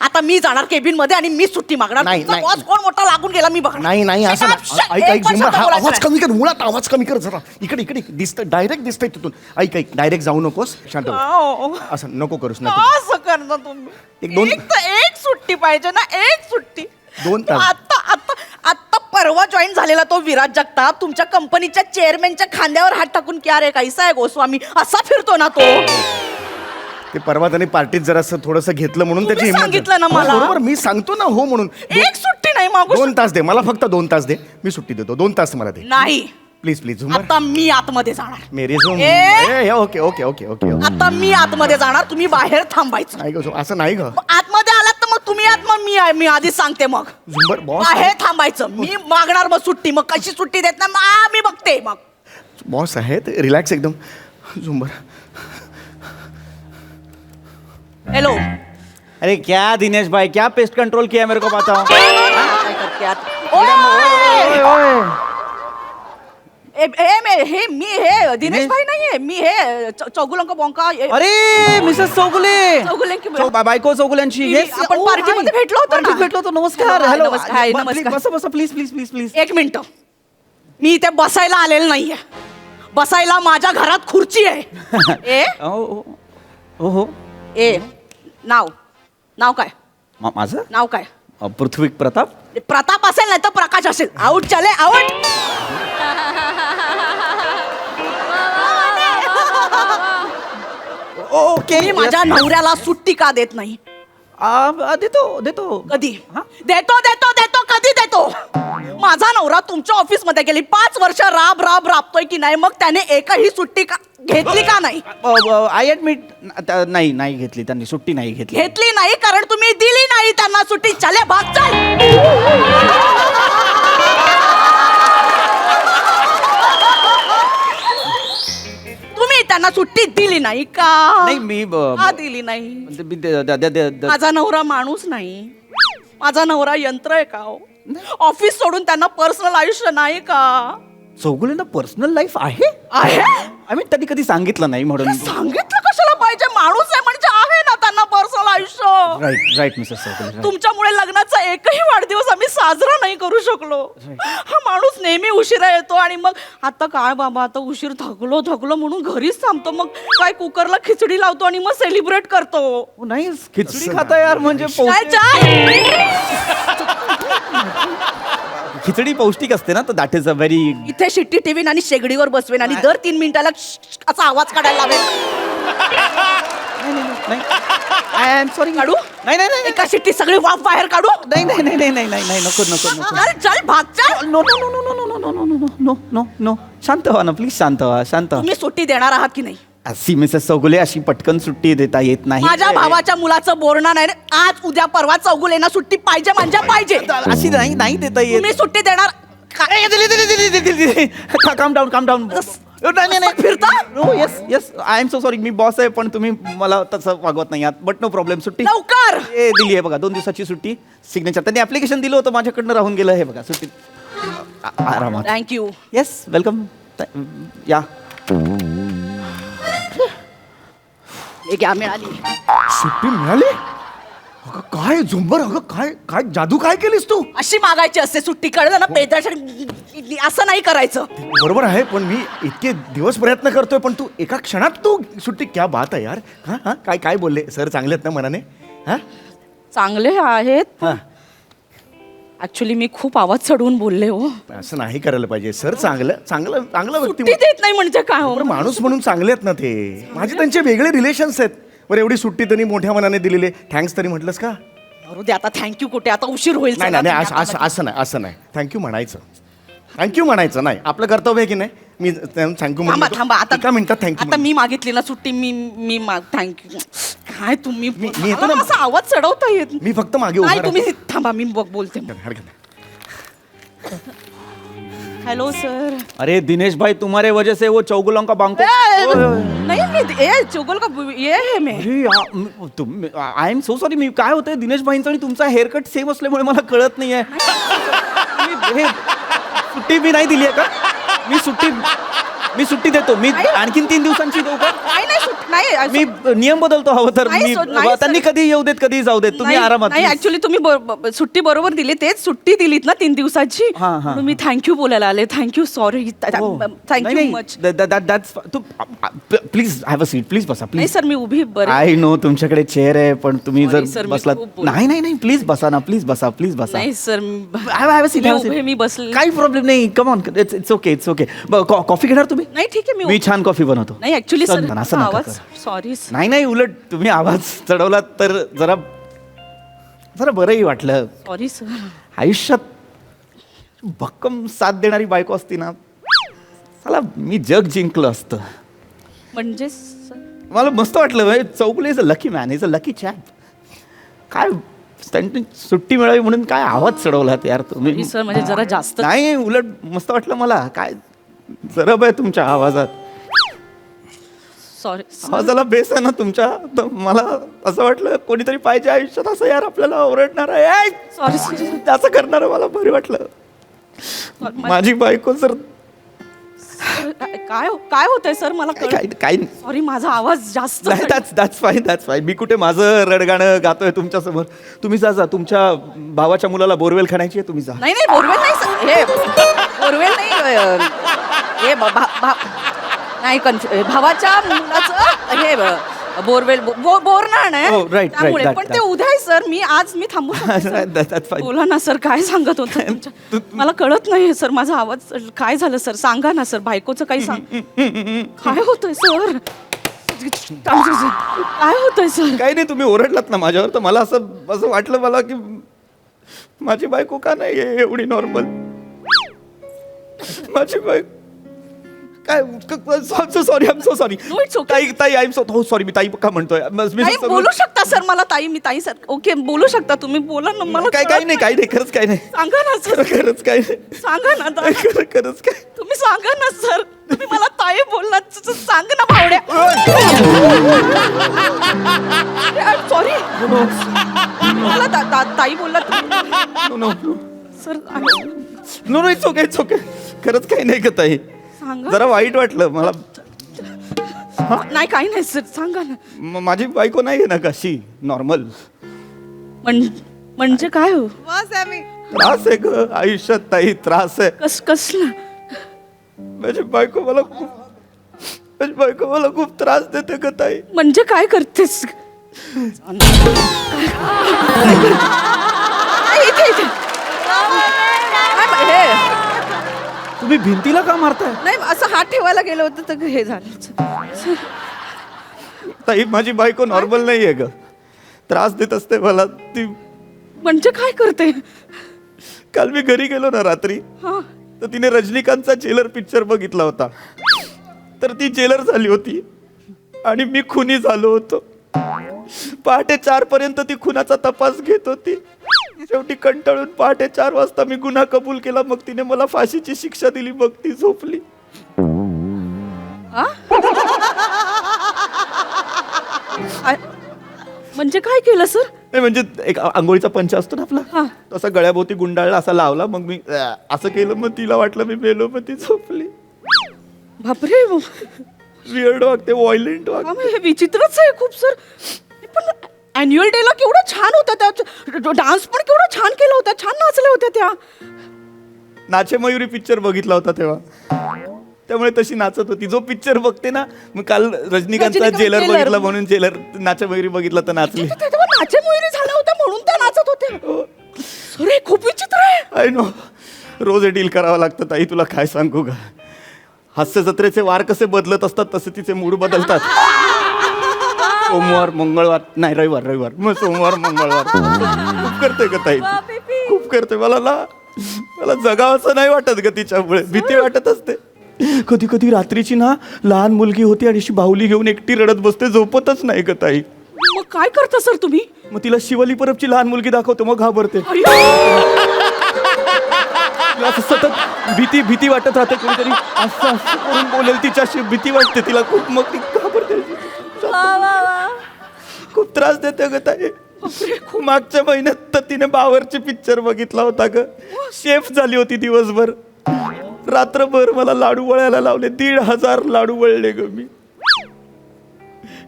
Speaker 1: आता मी जाणार केबिन मध्ये आणि मी सुट्टी मागणार.
Speaker 2: नाही,
Speaker 1: तुमचा
Speaker 2: नाही.
Speaker 1: boss कोण मोठा लागून गेला मी बघणार.
Speaker 2: नाही नाही असं
Speaker 1: Shut up,
Speaker 2: नाही.
Speaker 1: shut-
Speaker 2: ऐक
Speaker 1: एक
Speaker 2: ऐक
Speaker 1: पण
Speaker 2: झुंबर,
Speaker 1: शब्द
Speaker 2: हा
Speaker 1: बोलायचा
Speaker 2: आवाज
Speaker 1: नाही.
Speaker 2: कमी कर, मुळात आवाज कमी कर जरा. इकडे दिसतंय डायरेक्ट दिसतंय तिथून. ऐक डायरेक्ट जाऊ नकोस, शांत हो.
Speaker 1: अहो.
Speaker 2: असं नको करूस नको.
Speaker 1: असं करणार तुम्ही.
Speaker 2: एक दोन-
Speaker 1: एक तर एक सुट्टी पाहिजे ना, एक सुट्टी.
Speaker 2: 2 तास.
Speaker 1: आता आता आता परवा जॉईन झालेला तो विराज जगताप तुमच्या कंपनीच्या चेअरमॅनच्या खांद्यावर हात टाकून क्या रे कैसा आहे गोस्वामी असा फिरतो ना तो.
Speaker 2: ते परवा त्याने पार्टीत जरासं थोडंसं घेतलं म्हणून त्याची
Speaker 1: तुम्ही
Speaker 2: हिंमत
Speaker 1: सांगितलं ना
Speaker 2: झाली.
Speaker 1: मला.
Speaker 2: बरोबर मी सांगतो ना हो म्हणून.
Speaker 1: एक सुट्टी नाही मागू
Speaker 2: 2 तास दे मला, फक्त 2 तास दे. मी सुट्टी देतो. 2 तास मला दे
Speaker 1: नाही.
Speaker 2: प्लीज प्लीज झुंबर.
Speaker 1: आता मी आतमध्ये जाणार.
Speaker 2: मेरी झुंबर
Speaker 1: ए!
Speaker 2: ओके ओके ओके ओके
Speaker 1: आता मी आतमध्ये जाणार तुम्ही बाहेर थांबायचं.
Speaker 2: नाही ग असं नाही ग
Speaker 1: मग आतमध्ये आलात तर मग तुम्ही आत मग मी आधीच सांगते मग
Speaker 2: झुंबर बॉस
Speaker 1: बाहेर थांबायचं. मी मागणार मग सुट्टी. मग कशी सुट्टी देत ना मी बघते मग.
Speaker 2: बॉस आहेत रिलॅक्स एकदम. झुंबर
Speaker 1: हॅलो
Speaker 8: अरे क्या दिनेश भाई क्या पेस्ट कंट्रोल किया मेरे को बताओ.
Speaker 1: हे दिनेश भाई नाहीये मी हे चौगुलंक बोंका
Speaker 5: अरे मिसेस चौगुले
Speaker 1: चौगुलंकी
Speaker 5: बायको चौगुल्यांची
Speaker 1: Yes, आपण पार्टीमध्ये भेटलो होतो ना.
Speaker 5: भेटलो होतो. नमस्कार
Speaker 1: हाय,
Speaker 5: हॅलो
Speaker 1: नमस्कार, हाय, नमस्कार.
Speaker 5: बसा बसा प्लीज प्लीज प्लीज प्लीज.
Speaker 1: एक मिनिट मी इथे बसायला आलेलं नाहीये. बसायला माझ्या घरात खुर्ची आहे. ए
Speaker 5: हो हो
Speaker 1: ए नाव काय
Speaker 5: माझं
Speaker 1: नाव काय
Speaker 5: पृथ्वी प्रताप.
Speaker 1: प्रताप असेल नाही तर प्रकाश असेल. आऊट चले आऊट.
Speaker 5: ओके
Speaker 1: मी माझ्या नवऱ्याला सुट्टी का देत नाही.
Speaker 5: देतो देतो.
Speaker 1: कधी देतो देतो देतो कधी देतो. माझा नवरा तुमच्या ऑफिस मध्ये गेली 5 वर्ष राबतोय की नाही. मग त्याने एकही सुट्टी घेतली का नाही.
Speaker 5: आय ऍडमिट नाही घेतली त्यांनी सुट्टी नाही घेतली.
Speaker 1: घेतली नाही कारण तुम्ही दिली नाही त्यांना सुट्टी. चले भाग चल. तुम्ही त्यांना सुट्टी दिली नाही का.
Speaker 5: नाही मी
Speaker 1: का दिली नाही. माझा नवरा माणूस नाही. माझा नवरा यंत्र आहे का. ऑफिस सोडून त्यांना पर्सनल आयुष्य नाही का.
Speaker 5: चौगुलेंना पर्सनल लाईफ आहे. आय मीन त्यांनी कधी सांगितलं नाही म्हणून.
Speaker 1: सांगितलं कशाला पाहिजे. माणूस आहे म्हणजे आहे ना त्यांना पर्सनल आयुष्य.
Speaker 5: Right Mrs Chougule.
Speaker 1: तुमच्यामुळे लग्नाचा एकही वाढदिवस आम्ही साजरा नाही करू शकलो. हा माणूस नेहमी उशिरा येतो आणि मग आता काय बाबा आता उशीर थकलो म्हणून घरीच थांबतो. मग काय कुकरला खिचडी लावतो आणि मग सेलिब्रेट करतो.
Speaker 5: नाही खिचडी खाता यार म्हणजे
Speaker 1: काय चहा?
Speaker 5: खिचडी पौष्टिक असते ना तर दॅट इज अ व्हेरी.
Speaker 1: इथे शिट्टी ठेवीन आणि शेगडीवर बसवेन आणि दर 3 मिनिटाला असा आवाज काढायला लावेल.
Speaker 5: I am sorry.
Speaker 1: काढू
Speaker 5: नाही नाही नाही
Speaker 1: एका शिट्टी सगळी वाफ बाहेर काढू.
Speaker 5: नाही नाही नाही नाही नाही नाही नको नको नको.
Speaker 1: चल भाग चल.
Speaker 5: No no no no no no no no no no no no शांत व्हा ना प्लीज. शांत व्हा शांत.
Speaker 1: तुम्ही सुट्टी देणार आहात की नाही.
Speaker 5: अशी मिसेस चौगुले अशी पटकन सुट्टी देता येत नाही.
Speaker 1: माझ्या भावाच्या मुलाचं बोलणं नाही रे. आज उद्या परवा चौगुलेना सुट्टी पाहिजे म्हणजे पाहिजे.
Speaker 5: अशी नाही देता येत.
Speaker 1: तुम्ही सुट्टी देणार
Speaker 5: काम डाऊन काम डाऊन. नाही नाही
Speaker 1: फिरता?
Speaker 5: No yes yes I am so sorry. मी बॉस आहे पण तुम्ही मला तसं वागवत नाही आहात. But no problem. सुट्टी
Speaker 1: लवकर
Speaker 5: दिली आहे बघा 2 दिवसाची सुट्टी. सिग्नेचर त्यांनी ऍप्लिकेशन दिलं होतं माझ्याकडनं राहून गेलं हे बघा सुट्टी. आरामात.
Speaker 1: थँक्यू.
Speaker 5: येस वेलकम या.
Speaker 1: मिळाली
Speaker 2: सुट्टी मिळाली. अगं काय झुंबर अगं काय काय जादू काय केलीस तू.
Speaker 1: अशी मागायची असते सुट्टी. कळलं ना. पेदर असं नाही करायचं.
Speaker 2: बरोबर आहे पण मी इतके दिवस प्रयत्न करतोय पण तू एका क्षणात तू सुट्टी. क्या बात आहे यार. हा हा काय काय बोलले सर. चांगले आहेत ना मनाने. हा
Speaker 1: चांगले आहेत.
Speaker 2: हा
Speaker 1: ऍक्च्युली मी खूप आवाज चढवून बोलले हो.
Speaker 2: असं नाही करायला पाहिजे सर. चांगलं चांगलं चांगलं
Speaker 1: सुट्टी
Speaker 2: व्यक्ती.
Speaker 1: देत नाही म्हणजे काय हो.
Speaker 2: बरं माणूस म्हणून चांगले आहेत ना ते. माझे त्यांचे वेगळे रिलेशन्स आहेत. बरं एवढी सुट्टी त्यांनी मोठ्या मनाने दिलेली. थँक्स तरी म्हटलंस का.
Speaker 1: बरोबर दे आता. थँक्यू कुठे आता उशीर होईल.
Speaker 2: नाही
Speaker 1: चला
Speaker 2: नाही
Speaker 1: तुम्ही आता.
Speaker 2: असं नाही थँक्यू म्हणायचं. थँक्यू म्हणायचं नाही आपलं कर्तव्य आहे की नाही. मी थँक्यू
Speaker 1: थांबा आता.
Speaker 2: एका मिनिटात थँक्यू.
Speaker 1: आता मी मागितली ना सुट्टी. मी थँक्यू. काय तुम्ही
Speaker 2: मी येतो ना.
Speaker 1: मला असा आवाज चढवता येत
Speaker 2: मी फक्त मागे उभा
Speaker 1: नाही.
Speaker 2: राहतो.
Speaker 1: तुम्ही थांबा मी बोलते.
Speaker 2: हरकत नाही.
Speaker 1: Hello sir.
Speaker 8: अरे दिनेश भाई तुम्हारे वजह से वो चौगुलों का बांको
Speaker 1: नाही मी चुगल का ये है मैं.
Speaker 8: I am so sorry. मी काय होतंय दिनेश भाईंचा आणि तुमचा हेअरकट सेम असल्यामुळे मला कळत नाहीये. सुट्टी मी नाही दिली आहे का? मी सुट्टी देतो. मी आणखीन 3 दिवसांची देऊ का?
Speaker 1: नाही
Speaker 8: मी नियम बदलतो हवं तर.
Speaker 1: नाही,
Speaker 8: मी
Speaker 1: नाही,
Speaker 8: त्यांनी कधी येऊ देत कधी जाऊ देत. तुम्ही आरामात.
Speaker 1: नाही ऍक्च्युली तुम्ही सुट्टी बरोबर दिली. तेच सुट्टी दिलीत ना 3 दिवसाची. म्हणून मी थँक्यू बोलायला आले. Thank you sorry. Thank you much.
Speaker 8: Please have a seat. Please बसा
Speaker 1: नाही
Speaker 8: प्लीज.
Speaker 1: सर मी उभी बरं.
Speaker 8: आय नो तुमच्याकडे चेअर आहे पण तुम्ही
Speaker 1: Sorry,
Speaker 8: जर
Speaker 1: sir, मी
Speaker 8: बसलात.
Speaker 1: खूप बोलले.
Speaker 8: नाही प्लीज बसा ना. प्लीज बसा. प्लीज बसा.
Speaker 1: नाही सर
Speaker 8: हॅव अ सीट.
Speaker 1: मी बसले.
Speaker 8: काही प्रॉब्लेम नाही. Come on. It's okay. Coffee घेणार तुम्ही?
Speaker 1: नाही ठीक आहे
Speaker 8: मी छान कॉफी बनवतो.
Speaker 1: नाही ऍक्च्युली सर
Speaker 8: असं नका
Speaker 1: आवाज
Speaker 8: करू.
Speaker 1: सॉरी.
Speaker 8: नाही उलट तुम्ही आवाज चढवलात तर जरा बरंही वाटलं.
Speaker 1: Sorry sir.
Speaker 8: आयुष्यात भक्कम साथ देणारी बायको असती ना चला मी जग जिंकलं असतं.
Speaker 1: म्हणजे
Speaker 8: मला मस्त वाटलं. Chougule is a lucky man. Is a lucky chap. काय त्यांनी सुट्टी मिळावी म्हणून काय आवाज चढवलात यार तुम्ही.
Speaker 1: सर म्हणजे जरा जास्त.
Speaker 8: नाही उलट मस्त वाटलं मला. काय जरब आहे तुमच्या आवाजात.
Speaker 1: सॉरी.
Speaker 8: आवाजाला बेस आहे ना तुमच्या. तर मला असं वाटलं कोणीतरी पाहिजे आयुष्यात असं यार आपल्याला ओरडणार आहे.
Speaker 1: सॉरी
Speaker 8: असं करणारं मला बरं वाटलं. माझी बायको जर
Speaker 1: काय होतंय सर मला
Speaker 8: काही
Speaker 1: सॉरी माझा आवाज जास्त.
Speaker 8: नाही दॅट्स फाईन. मी कुठे माझं रडगाणं गातोय तुमच्या समोर. तुम्ही जा तुमच्या भावाच्या मुलाला बोरवेल खाण्याची आहे. तुम्ही जा.
Speaker 1: नाही बोरवेल नाही सर. हे बोरवेल नाही. हे नाही भावाच्या मुलाचं हे बोरवेल बोरणार
Speaker 8: Oh, right,
Speaker 1: त्यामुळे
Speaker 8: that,
Speaker 1: पण ते उद्या आहे सर. आज मी थांबू शकते.
Speaker 8: That's fine.
Speaker 1: बोला ना सर काय सांगत होतं मला कळत नाही सर. माझा आवाज काय झालं सर सांगा ना सर. बायकोचं काही सांग. काय होतंय सर? काय होतंय सर?
Speaker 8: काही नाही तुम्ही ओरडलात ना माझ्यावर तर मला असं वाटलं मला की माझी बायको का नाही एवढी नॉर्मल. माझी बायको काय sorry. I am so sorry. ताई आय एम सो सॉरी. मी ताई का म्हणतोय.
Speaker 1: बोलू शकता सर मला ताई. मी ताई सर ओके बोलू शकता तुम्ही. बोला ना मला.
Speaker 8: काही नाही खरंच काही नाही.
Speaker 1: सांगा ना सर.
Speaker 8: खरंच काही नाही.
Speaker 1: सांगा ना
Speaker 8: खरंच काय.
Speaker 1: तुम्ही सांगा ना सर. तुम्ही मला ताई बोललात. सांग ना भावड्या. सॉरी मला ताई बोललात सर.
Speaker 8: No it's okay. खरंच काही नाही का ताई. जरा वाईट वाटलं मला.
Speaker 1: नाही काही नाही सर सांगा ना.
Speaker 8: माझी बायको नाही आहे ना कशी नॉर्मल.
Speaker 1: म्हणजे काय हो?
Speaker 8: त्रास आहे ग आयुष्यात ताई. त्रास आहे.
Speaker 1: कसला?
Speaker 8: माझी बायको मला खूप त्रास देते ग ताई.
Speaker 1: म्हणजे काय करतेस?
Speaker 8: तुम्ही भिंतीला का मारताय?
Speaker 1: नाही असं हात ठेवायला गेलं होतं तर हे झालं.
Speaker 8: ताई माझी बायको नॉर्मल नाही आहे ग. त्रास देत असते मला ती.
Speaker 1: म्हणजे काय करते?
Speaker 8: काल मी घरी गेलो ना रात्री तर तिने रजनीकांतचा जेलर पिक्चर बघितला होता. तर ती जेलर झाली होती आणि मी खुनी झालो होतो. पहाटे 4 पर्यंत ती खुनाचा तपास घेत होती. शेवटी कंटाळून पहाटे 4 वाजता मी गुन्हा कबूल केला. मग तिने मला फाशीची शिक्षा दिली. मग ती झोपली.
Speaker 1: म्हणजे काय केलं सर?
Speaker 8: नाही म्हणजे एक आंघोळीचा पंच असतो ना आपला तसा गळ्याभोवती गुंडाळला असा लावला. मग मी असं केलं. मग तिला वाटलं मी मेलो. मग ती झोपली.
Speaker 1: बापरे
Speaker 8: वियर्ड वागते. व्हायलेंट वागते.
Speaker 1: हे विचित्रच आहे खूप सर. पण अॅन्युअल डे ला केवढं छान होतं. त्या डान्स पण केवढा छान केला होता. छान नाचल्या होत्या त्या.
Speaker 8: नाचे मयुरी पिक्चर बघितला होता तेव्हा. त्यामुळे तशी नाचत होती. जो पिक्चर बघते ना. मग काल रजनीकांतचा जेलर बघितला म्हणून जेलर नाचे मयुरी बघितला तर नाचली.
Speaker 1: नाचे मयुरी झाला होता म्हणून त्या नाचत होत्या. अरे खूप विचित्र आहे.
Speaker 8: I know. रोज हे डील करावं लागतं ताई. तुला काय सांगू का. हास्य जत्रेचे वार कसे बदलत असतात तसे तिचे मूड बदलतात. सोमवार मंगळवार नाही रविवार मग सोमवार मंगळवार. खूप करते का ताई. खूप करते. मला जगावंसं नाही वाटत ग तिच्यामुळे. भीती वाटत असते. कधी कधी रात्रीची ना लहान मुलगी होती आणि अशी बाहुली घेऊन एकटी रडत बसते. झोपतच नाही ग ताई.
Speaker 1: मग काय करता सर तुम्ही?
Speaker 8: मग तिला शिवली परबची लहान मुलगी दाखवते. मग घाबरते.
Speaker 2: तिला असं सतत भीती वाटत राहते कोणीतरी असं असं करून बोलेल तिच्याशी भीती वाटते तिला खूप मग ती घाबरते खूप त्रास देते ग ताई मागच्या महिन्यात तर तिने बावरची पिक्चर बघितला होता ग शेफ झाली होती दिवसभर रात्रभर मला लाडू वळायला लावले 1,500 लाडू वळले ग मी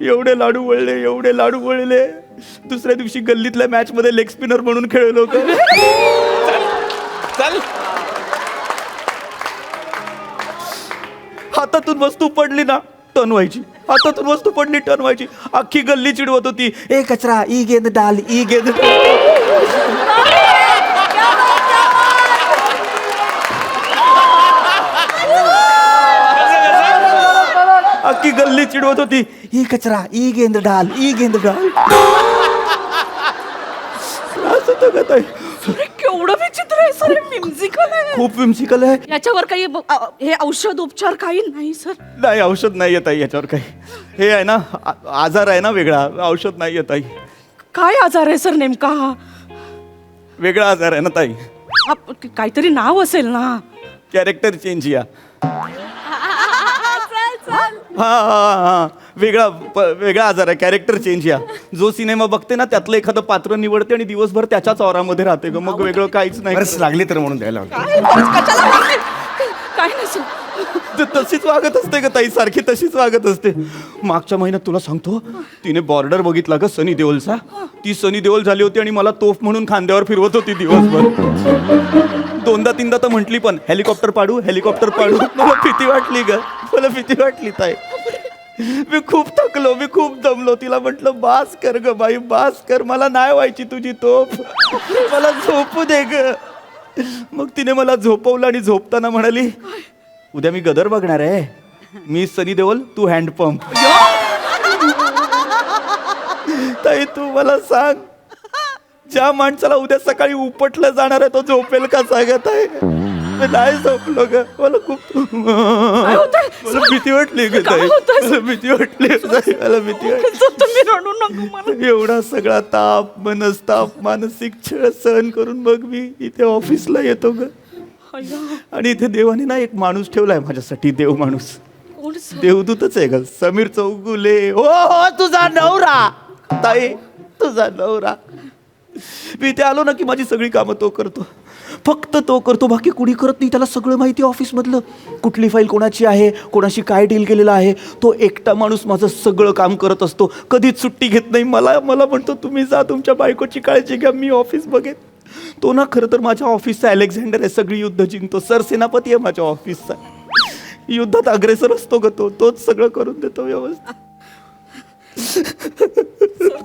Speaker 2: एवढे लाडू वळले दुसऱ्या दिवशी गल्लीतल्या मॅच मध्ये लेग स्पिनर म्हणून खेळलो ग
Speaker 11: चल
Speaker 2: हातातून वस्तू पडली ना टर्न व्हायची हातातून वस्तू पडली टर्न व्हायची अख्खी गल्ली चिडवत होती ए कचरा ई गेंद डाल ई गेंद अख्खी गल्ली चिडवत होती ई कचरा ई गेंद डाल असं तर का ताई?
Speaker 1: अरे केवढं विचित्र आहे सर म्युझिकल आहे
Speaker 2: खूप विम्सिकल आहे
Speaker 1: याच्यावर काही हे औषध उपचार काही नाही सर
Speaker 2: नाही औषध नाही येत आहे याच्यावर काही हे आहे ना आजार आहे ना वेगळा औषध नाही येत आहे
Speaker 1: काय आजार आहे सर नेमका हा
Speaker 2: वेगळा आजार आहे ना ताई
Speaker 1: काहीतरी नाव असेल ना
Speaker 2: कॅरेक्टर चेंज या हा वेगळा आजार आहे कॅरेक्टर चेंज या जो सिनेमा बघते ना त्यातलं एखादं पात्र निवडते आणि दिवसभर त्याच्याच औरामध्ये राहते ग मग वेगळं काहीच नाही लागली तर म्हणून द्यायला
Speaker 1: काय नाही सर
Speaker 2: तशीच वागत असते ग ताई सारखी तशीच वागत असते मागच्या महिन्यात तुला सांगतो तिने बॉर्डर बघितला ग सनी देओलचा ती सनी देओल झाली होती आणि मला तोफ म्हणून खांद्यावर फिरवत होती दिवसभर 2दा-3दा तर म्हटली पण हेलिकॉप्टर पाडू मला भीती वाटली ताई मी खूप थकलो मी खूप दमलो तिला म्हटलं बास कर ग बाई बास कर मला नाही व्हायची तुझी तोफ मला झोपू दे ग मग तिने मला झोपवलं आणि झोपताना म्हणाली उद्या मी गदर बघणार आहे मी सनी देओल तू हँडपंप ताई तू मला सांग ज्या माणसाला उद्या सकाळी उपटलं जाणार आहे तो झोपेल का सांगत आहे मी नाही झोपलो ग मला खूप मला भीती वाटली ग ताई मला भीती वाटली
Speaker 1: तुम्ही रडू नको मला
Speaker 2: एवढा सगळा ताप मनस्ताप मानसिक छळ सहन करून मग मी इथे ऑफिसला येतो ग आणि इथे देवाने ना एक माणूस ठेवलाय माझ्यासाठी देव माणूस
Speaker 1: कोण सर
Speaker 2: देवदूतच आहे ग समीर चौगुले हो तुझा नवरा ताई तुझा नवरा मी इथे आलो ना की माझी सगळी कामं तो करतो फक्त तो करतो बाकी कुणी करत नाही त्याला सगळं माहिती ऑफिसमधलं कुठली फाईल कोणाची आहे कोणाशी काय डील केलेलं आहे तो एकटा माणूस माझं सगळं काम करत असतो कधीच सुट्टी घेत नाही मला म्हणतो तुम्ही जा तुमच्या बायकोची काळजी घ्या मी ऑफिस बघेन तो ना खरं तर माझ्या ऑफिसचा अलेक्झांडर आहे सगळी युद्ध जिंकतो सरसेनापती आहे माझ्या ऑफिसचा युद्धात अग्रेसर असतो ग तोच सगळं करून देतो व्यवस्थित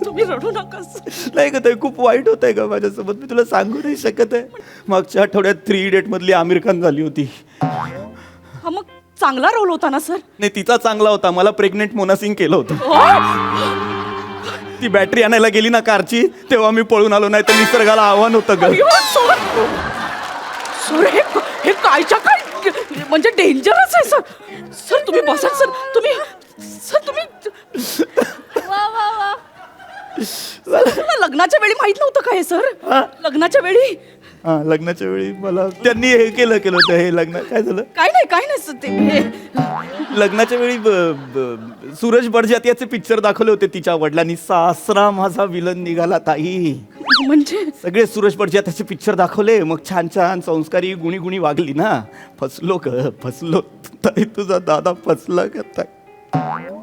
Speaker 1: तुम्ही रडू नका
Speaker 2: नाही का ते खूप वाईट होत आहे का माझ्यासोबत मी तुला सांगू नाही शकत आहे मागच्या आठवड्यात 3 Idiot मधली आमिर खान झाली होती
Speaker 1: हा मग चांगला रोल होता ना सर
Speaker 2: नाही तिचा चांगला होता मला प्रेग्नेंट मोना सिंग केलं होतं ती बॅटरी आणायला गेली ना कारची तेव्हा मी पळून आलो नाही तर निसर्गाला आव्हान होतं ग
Speaker 1: सर हे कायच्या काय म्हणजे डेंजरस आहे सर तुम्ही बसा सर तुम्ही लग्नाच्या वेळी माहित नव्हतं काय सर लग्नाच्या वेळी
Speaker 2: मला त्यांनी हे केलं होतं हे लग्न काय झालं
Speaker 1: काय नाही सर ते
Speaker 2: लग्नाच्या वेळी सूरज बडजात्याचे पिक्चर दाखवले होते तिच्या वडिलांनी सासरा माझा विलन निघाला ताई
Speaker 1: म्हणजे
Speaker 2: सगळे सूरज बडजात्याचे पिक्चर दाखवले मग छान संस्कारी गुणी वागली ना फसलो ताई तुझा दादा फसला का ताई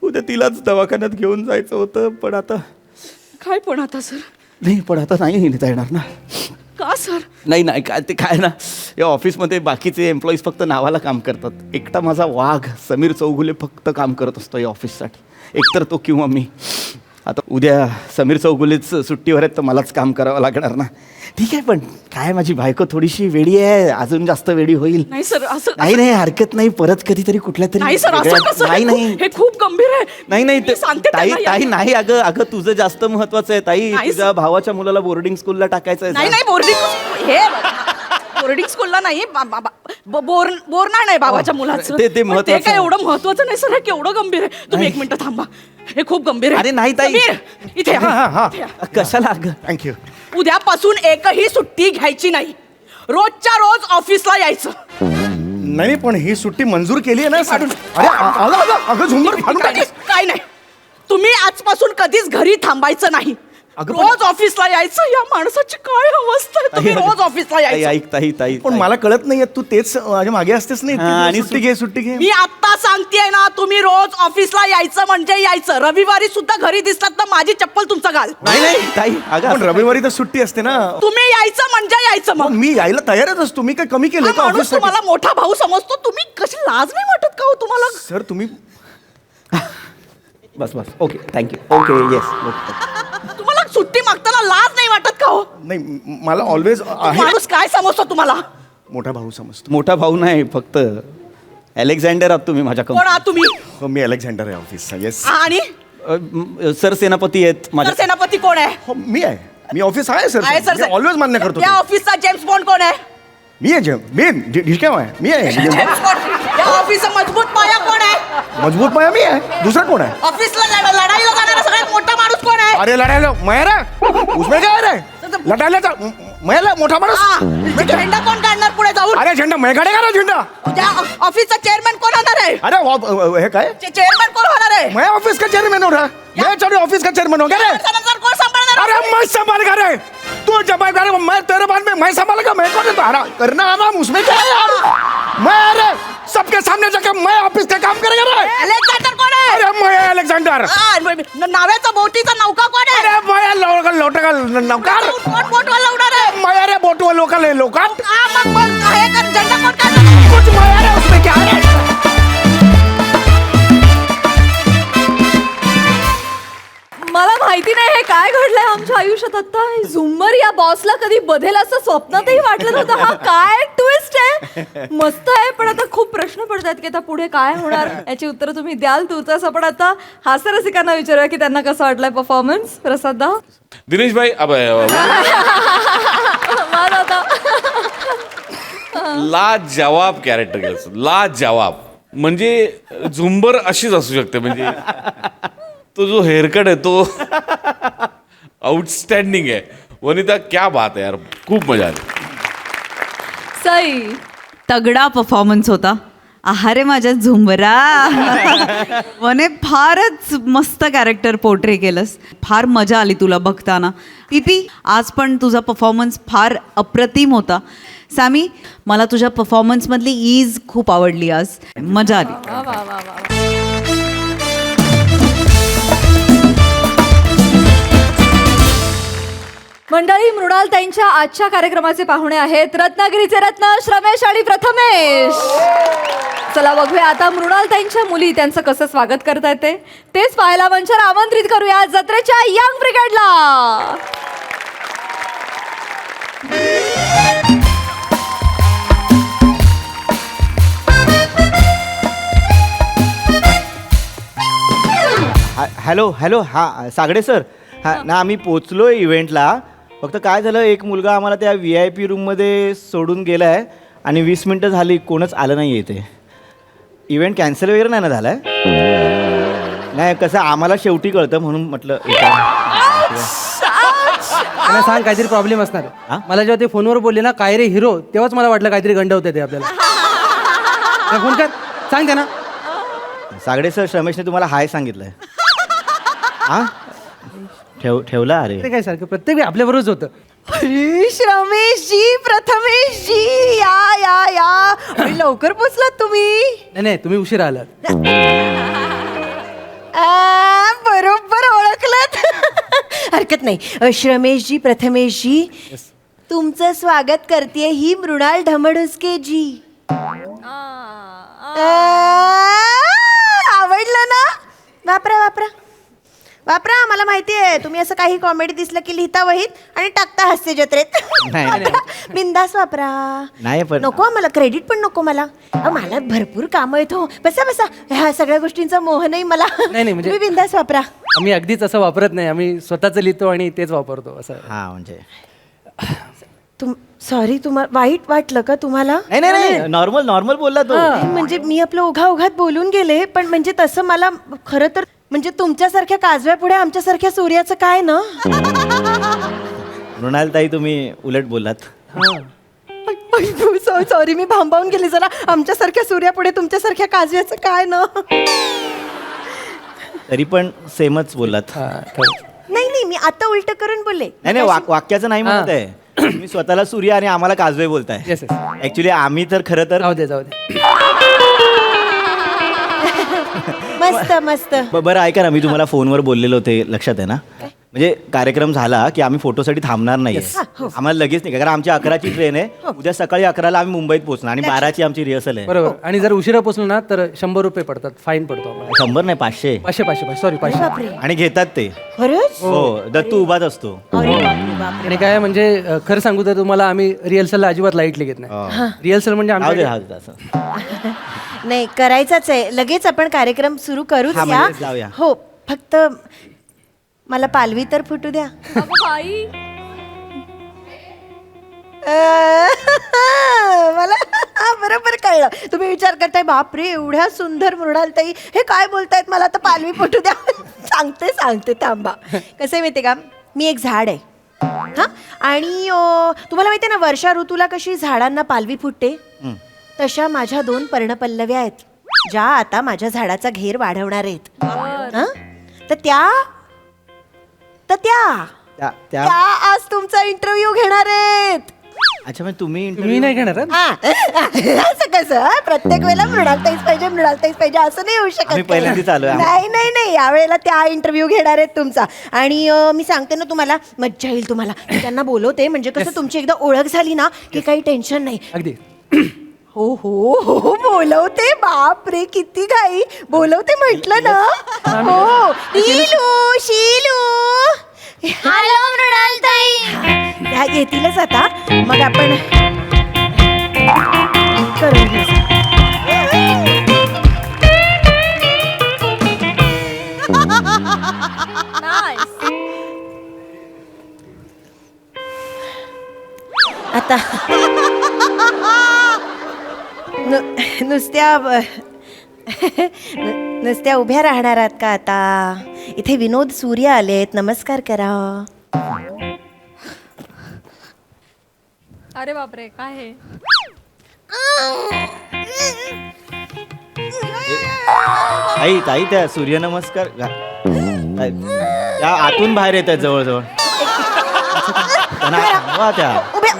Speaker 2: उद्या तिलाच दवाखान्यात घेऊन जायचं होतं पण आता
Speaker 1: सर
Speaker 2: नाही नेता येणार ना
Speaker 1: का सर
Speaker 2: नाही काय ते काय ना या ऑफिसमध्ये बाकीचे एम्प्लॉईज फक्त नावाला काम करतात एकटा माझा वाघ समीर चौगुले फक्त काम करत असतो या ऑफिससाठी एकतर तो किंवा मी आता उद्या समीर चौगुलेच सुट्टीवर आहेत तर मलाच काम करावं लागणार ना ठीक आहे पण काय माझी बायको थोडीशी वेडी आहे अजून जास्त वेडी होईल
Speaker 1: नाही सर असं
Speaker 2: नाही हरकत नाही परत कधीतरी कुठल्या तरी
Speaker 1: नाही सर असं कसं
Speaker 2: नाही
Speaker 1: हे खूप गंभीर आहे
Speaker 2: नाही
Speaker 1: मी सांगते
Speaker 2: ताई
Speaker 1: त्यांना
Speaker 2: ताई नाही अगं तुझं जास्त महत्वाचं आहे ताई
Speaker 1: नाही
Speaker 2: तुझ्या भावाच्या मुलाला बोर्डिंग स्कूलला टाकायचं आहे
Speaker 1: नाही बोर्डिंग स्कूलला नाही बोरणार नाही बाबाच्या मुलाचं
Speaker 2: ते
Speaker 1: पण
Speaker 2: महत्वाचं
Speaker 1: काय एवढं महत्वाचं नाही सर हे केवढं गंभीर आहे तुम्ही 1 मिनिट थांबा हे खूप गंभीर आहे
Speaker 2: अरे नाही ताई
Speaker 1: समीर, इथे या.
Speaker 2: कशाला अगं थँक्यू
Speaker 1: उद्यापासून एकही सुट्टी घ्यायची नाही रोजच्या रोज ऑफिसला यायचं.
Speaker 2: नाही पण ही सुट्टी मंजूर केली आहे ना साडून. अरे अगं झुंबर फाडून
Speaker 1: काय
Speaker 2: टाकलीस.
Speaker 1: काय नाही, तुम्ही आजपासून कधीच घरी थांबायचं नाही.
Speaker 2: अगं पण-
Speaker 1: रोज ऑफिसला यायचं. या माणसाची काय अवस्था आहे, तुम्ही रोज ऑफिसला यायचं.
Speaker 2: पण मला कळत नाहीये तू तेच माझ्या मागे असतेस नाही आणि सुट्टी घे.
Speaker 1: मी आता सांगतेय ना, तुम्ही रोज ऑफिसला यायचं म्हणजे यायचं. रविवारी सुद्धा घरी दिसलात तर माझी चप्पल तुमचं घाल.
Speaker 2: पण रविवारी तर सुट्टी असते ना.
Speaker 1: तुम्ही यायचं म्हणजे यायचं. मग
Speaker 2: मी यायला तयारच असतो. मी काय कमी केलं
Speaker 1: हा
Speaker 2: का
Speaker 1: माणूस
Speaker 2: ऑफिस?
Speaker 1: तुम्हाला मोठा भाऊ समजतो, तुम्ही कशी लाज नाही वाटत का हो तुम्हाला?
Speaker 2: सर तुम्ही बस ओके थँक्यू ओके येस.
Speaker 1: तुम्हाला सुट्टी मागताना लाज नाही वाटत का हो?
Speaker 2: नाही मला ऑलवेज आहे.
Speaker 1: माणूस काय समजतो तुम्हाला?
Speaker 2: मोठा भाऊ समजतो.
Speaker 13: मोठा भाऊ नाही, फक्त अलेक्झांडर आहात तुम्ही माझ्या
Speaker 1: कोण आहात तुम्ही?
Speaker 2: हो, मी अलेक्झांडर आहे ऑफिसचा. येस
Speaker 1: आणि
Speaker 13: सर सेनापती आहेत माझ्या.
Speaker 1: सेनापती कोण आहे?
Speaker 2: हो मी आहे. मी ऑफिस आहे सर.
Speaker 1: आहे सर.
Speaker 2: ऑलवेज मान्य करतो.
Speaker 1: या ऑफिसचा जेम्स बॉन्ड कोण आहे?
Speaker 2: मी आहे काय आहे मी आहे.
Speaker 1: James bond. या ऑफिसचा मजबूत पाया कोण आहे?
Speaker 2: मजबूत पाया मी आहे. दुसरा कोण आहे?
Speaker 1: ऑफिसला लढाईला जाणारा सगळ्यात मोठा माणूस कोण आहे?
Speaker 2: अरे लढायला मयरा उसमें काय रे लढायला मयला मोठा माणूस.
Speaker 1: झेंडा कोण काढणार पुढे जाऊन?
Speaker 2: अरे झेंडा मैं काढेगा ना झेंडा.
Speaker 1: त्या ऑफिसचा चेअरमॅन कोण होणार आहे?
Speaker 2: अरे हे काय
Speaker 1: चेअरमॅन कोण होणार आहे?
Speaker 2: मैं ऑफिस का चेयरमैन हो रहा. मैं चलो ऑफिस का चेयरमैन हो गया रे.
Speaker 1: त्यानंतर कोण सांभाळणार?
Speaker 2: अरे मैं संभालेगा रे. तू जब मैं तेरे बाद में मैं संभालेगा. मैं कौन है? करना आराम उसमें क्या है यार. मैं अरे सबके सामने जाकर मैं ऑफिस का काम करेगा रे.
Speaker 1: अलेक्झांडर कोण आहे?
Speaker 2: अरे मैं अलेक्झांडर.
Speaker 1: नाव्याचा बोटीचा नौका कोण आहे?
Speaker 2: अरे मैं लोटका नौकार.
Speaker 1: कोण बोटवाला उडणार आहे?
Speaker 2: मैं अरे बोटवा लोकल है लोकाट.
Speaker 1: मग हे कर, झेंडा कोण काढणार?
Speaker 2: कुछ मैं अरे उसमें क्या है.
Speaker 3: मला माहिती नाही हे काय घडलंय आमच्या आयुष्यात आता. झुंबर या बॉसला कधी बधेल असं स्वप्नातही वाटलं नव्हतं. हा काय ट्विस्ट आहे. मस्त आहे, पण आता खूप प्रश्न पडतात की आता पुढे काय होणार. याची उत्तर तुम्ही द्याल तुर्तास. आपण आता हास्यरसिकांना विचारूया की त्यांना कसं वाटलंय परफॉर्मन्स. प्रसाद दा.
Speaker 11: दिनेश भाई
Speaker 3: माझा आता
Speaker 11: लाजवाब कॅरेक्टर केलं. लाजवाब म्हणजे झुंबर अशीच असू शकते. म्हणजे तो जो हेअरकट आहे तो आउटस्टँडिंग आहे. वनिता क्या बात आहे यार, खूप मजा आली.
Speaker 3: सई.
Speaker 12: तगडा परफॉर्मन्स होता. आहारे माझ्या झुंबरा. वने फारच मस्त कॅरेक्टर पोर्ट्रे केलंस. फार मजा आली तुला बघताना. पीपी आज पण तुझा परफॉर्मन्स फार अप्रतिम होता. सॅमी मला तुझ्या परफॉर्मन्समधली ईज खूप आवडली. आज मजा आली.
Speaker 3: मंडळी, मृणाल ताईंच्या आजच्या कार्यक्रमाचे पाहुणे आहेत रत्नागिरीचे रत्न श्रमेश आणि प्रथमेश. चला बघूया आता मृणाल ताईंच्या मुली त्यांचं कसं स्वागत करता येते तेच पाहायला मंचावर आमंत्रित करूया जत्रेच्या यंग ब्रिगेडला.
Speaker 8: हॅलो हॅलो हां सागडे सर. हां ना आम्ही पोचलो इव्हेंटला. फक्त काय झालं, एक मुलगा आम्हाला त्या VIP रूममध्ये सोडून गेला आहे आणि 20 मिनटं झाली कोणच आलं नाही आहे. ते इव्हेंट कॅन्सल वगैरे नाही ना झाला आहे. नाही कसं आम्हाला शेवटी कळतं म्हणून म्हटलं
Speaker 5: त्यांना सांग काहीतरी प्रॉब्लेम असणार. मला जेव्हा ते फोनवर बोलले ना काय रे हिरो, तेव्हाच मला वाटलं काहीतरी गंड होते ते आपल्याला. फोन कर, सांग त्यांना.
Speaker 8: सागडे सर श्रमेशने तुम्हाला हाय सांगितलंय. हां ठेवला. अरे
Speaker 5: ते काय सारखं प्रत्येक वेळी आपल्याबरोबरच होतं.
Speaker 12: रमेशजी प्रथमेशजी या या या लवकर पोचलात तुम्ही.
Speaker 5: नाही तुम्ही उशीर आलात.
Speaker 9: बरोबर ओळखलत. हरकत नाही. श्रमेशजी प्रथमेशजी तुमचं स्वागत करते ही मृणाल ढमढुसकेजी. आवडलं ना. वापरा वापरा वापरा. मला माहिती आहे तुम्ही असं काही कॉमेडी दिसलं की लिहिता वहीत आणि टाकता हास्य जत्रेत. बिंदास वापरा.
Speaker 8: नाही पण
Speaker 9: नको मला क्रेडिट पण नको मला. मला भरपूर कामं आहेत हो. बसा बसा. ह्या सगळ्या गोष्टींचा मोह नाही मला.
Speaker 5: नाही म्हणजे
Speaker 9: तुम्ही बिंदास वापरा.
Speaker 5: आम्ही अगदीच असं वापरत नाही. आम्ही स्वतःच लिहितो आणि तेच वापरतो असं.
Speaker 8: हां म्हणजे
Speaker 9: सॉरी तुम्हाला वाईट वाटलं का तुम्हाला?
Speaker 8: नाही नॉर्मल बोलला तो.
Speaker 9: म्हणजे मी आपलं ओघात बोलून गेले पण म्हणजे तसं मला खरं तर म्हणजे तुमच्यासारख्या काजव्या पुढे आमच्यासारख्या सूर्याचं काय ना.
Speaker 8: मृणाल ताई तुम्ही उलट बोललात.
Speaker 9: सॉरी मी भांबावून गेली जरा. आमच्यासारख्या सूर्यापुढे तुमच्यासारख्या काजव्याचं काय ना.
Speaker 13: तरी पण सेमच बोललात.
Speaker 9: नाही मी आता उलट करून बोलले.
Speaker 13: नाही वाक्याचं नाही म्हणत आहे. तुम्ही स्वतःला सूर्य आणि आम्हाला काजवे बोलताय. ऍक्च्युली आम्ही तर खरं तर
Speaker 5: जाऊ दे.
Speaker 9: मस्त मस्त.
Speaker 13: बरं ऐका ना, मी तुम्हाला फोनवर बोललेलो होते, लक्षात आहे ना? म्हणजे कार्यक्रम झाला की आम्ही फोटोसाठी थांबणार नाही. आम्हाला लगेच नाही, कारण आमची 11ची ट्रेन आहे. उद्या सकाळी 11ला आम्ही मुंबईत पोहोचणार आणि 12ची आमची रिहर्सल आहे.
Speaker 5: बरोबर. आणि जर उशिरा पोहोचलो ना तर 100 रुपये पडतात, फाईन पडतो.
Speaker 13: 100 नाही 500.
Speaker 5: 500 सॉरी 500.
Speaker 13: आणि घेतात ते.
Speaker 9: खरंच?
Speaker 13: हो, दत्तू उभाच असतो.
Speaker 5: आणि काय म्हणजे खरं सांगू तर तुम्हाला आम्ही रिहर्सलला अजिबात लाईटली घेत नाही. रिहर्सल म्हणजे
Speaker 9: नाही करायचाच आहे. लगेच आपण कार्यक्रम सुरू करूच
Speaker 13: हा,
Speaker 9: या.
Speaker 13: म्हणजे जाऊया.
Speaker 9: हो फक्त मला पालवी तर फुटू द्या. मला बरोबर कळलं. तुम्ही विचार करताय बापरे एवढ्या सुंदर मृणालताई हे काय बोलतायत, मला तर पालवी फुटू द्या. सांगते थांबा. कसं आहे माहिती का, मी एक झाड आहे हा. आणि तुम्हाला माहिती आहे ना, वर्षा ऋतूला कशी झाडांना पालवी फुटते, तशा माझ्या 2 पर्णपल्लव्या आहेत ज्या आता माझ्या झाडाचा घेर वाढवणार आहेत. तर त्या आज तुमचा इंटरव्ह्यू घेणार आहेत.
Speaker 13: अच्छा, मग तुम्ही
Speaker 5: नाही घेणार?
Speaker 9: असं कसं प्रत्येक वेळेला मृणालताईच पाहिजे असं नाही होऊ शकत.
Speaker 13: पहिल्यांदाच आलोय.
Speaker 9: नाही यावेळेला त्या इंटरव्ह्यू घेणार आहेत तुमचा. आणि मी सांगते ना तुम्हाला, मज्जा येईल तुम्हाला. मी त्यांना बोलवते, म्हणजे कसं तुमची एकदा ओळख झाली ना की काही टेन्शन नाही.
Speaker 5: अगदी.
Speaker 9: हो बोलवते. बाप रे किती घाई. बोलवते म्हटलं ना. हो शीलू हॅलो मृणालताई. ह्या येतीलच आता, मग आपण करून घेऊ. आता नुसत्या उभ्या राहणार आहात का आता? इथे विनोद सूर्य आलेत, नमस्कार करा.
Speaker 3: अरे बापरे काय हे.
Speaker 13: ताई त्या सूर्यनमस्कार त्या आतून बाहेर येत आहेत जवळजवळ. त्या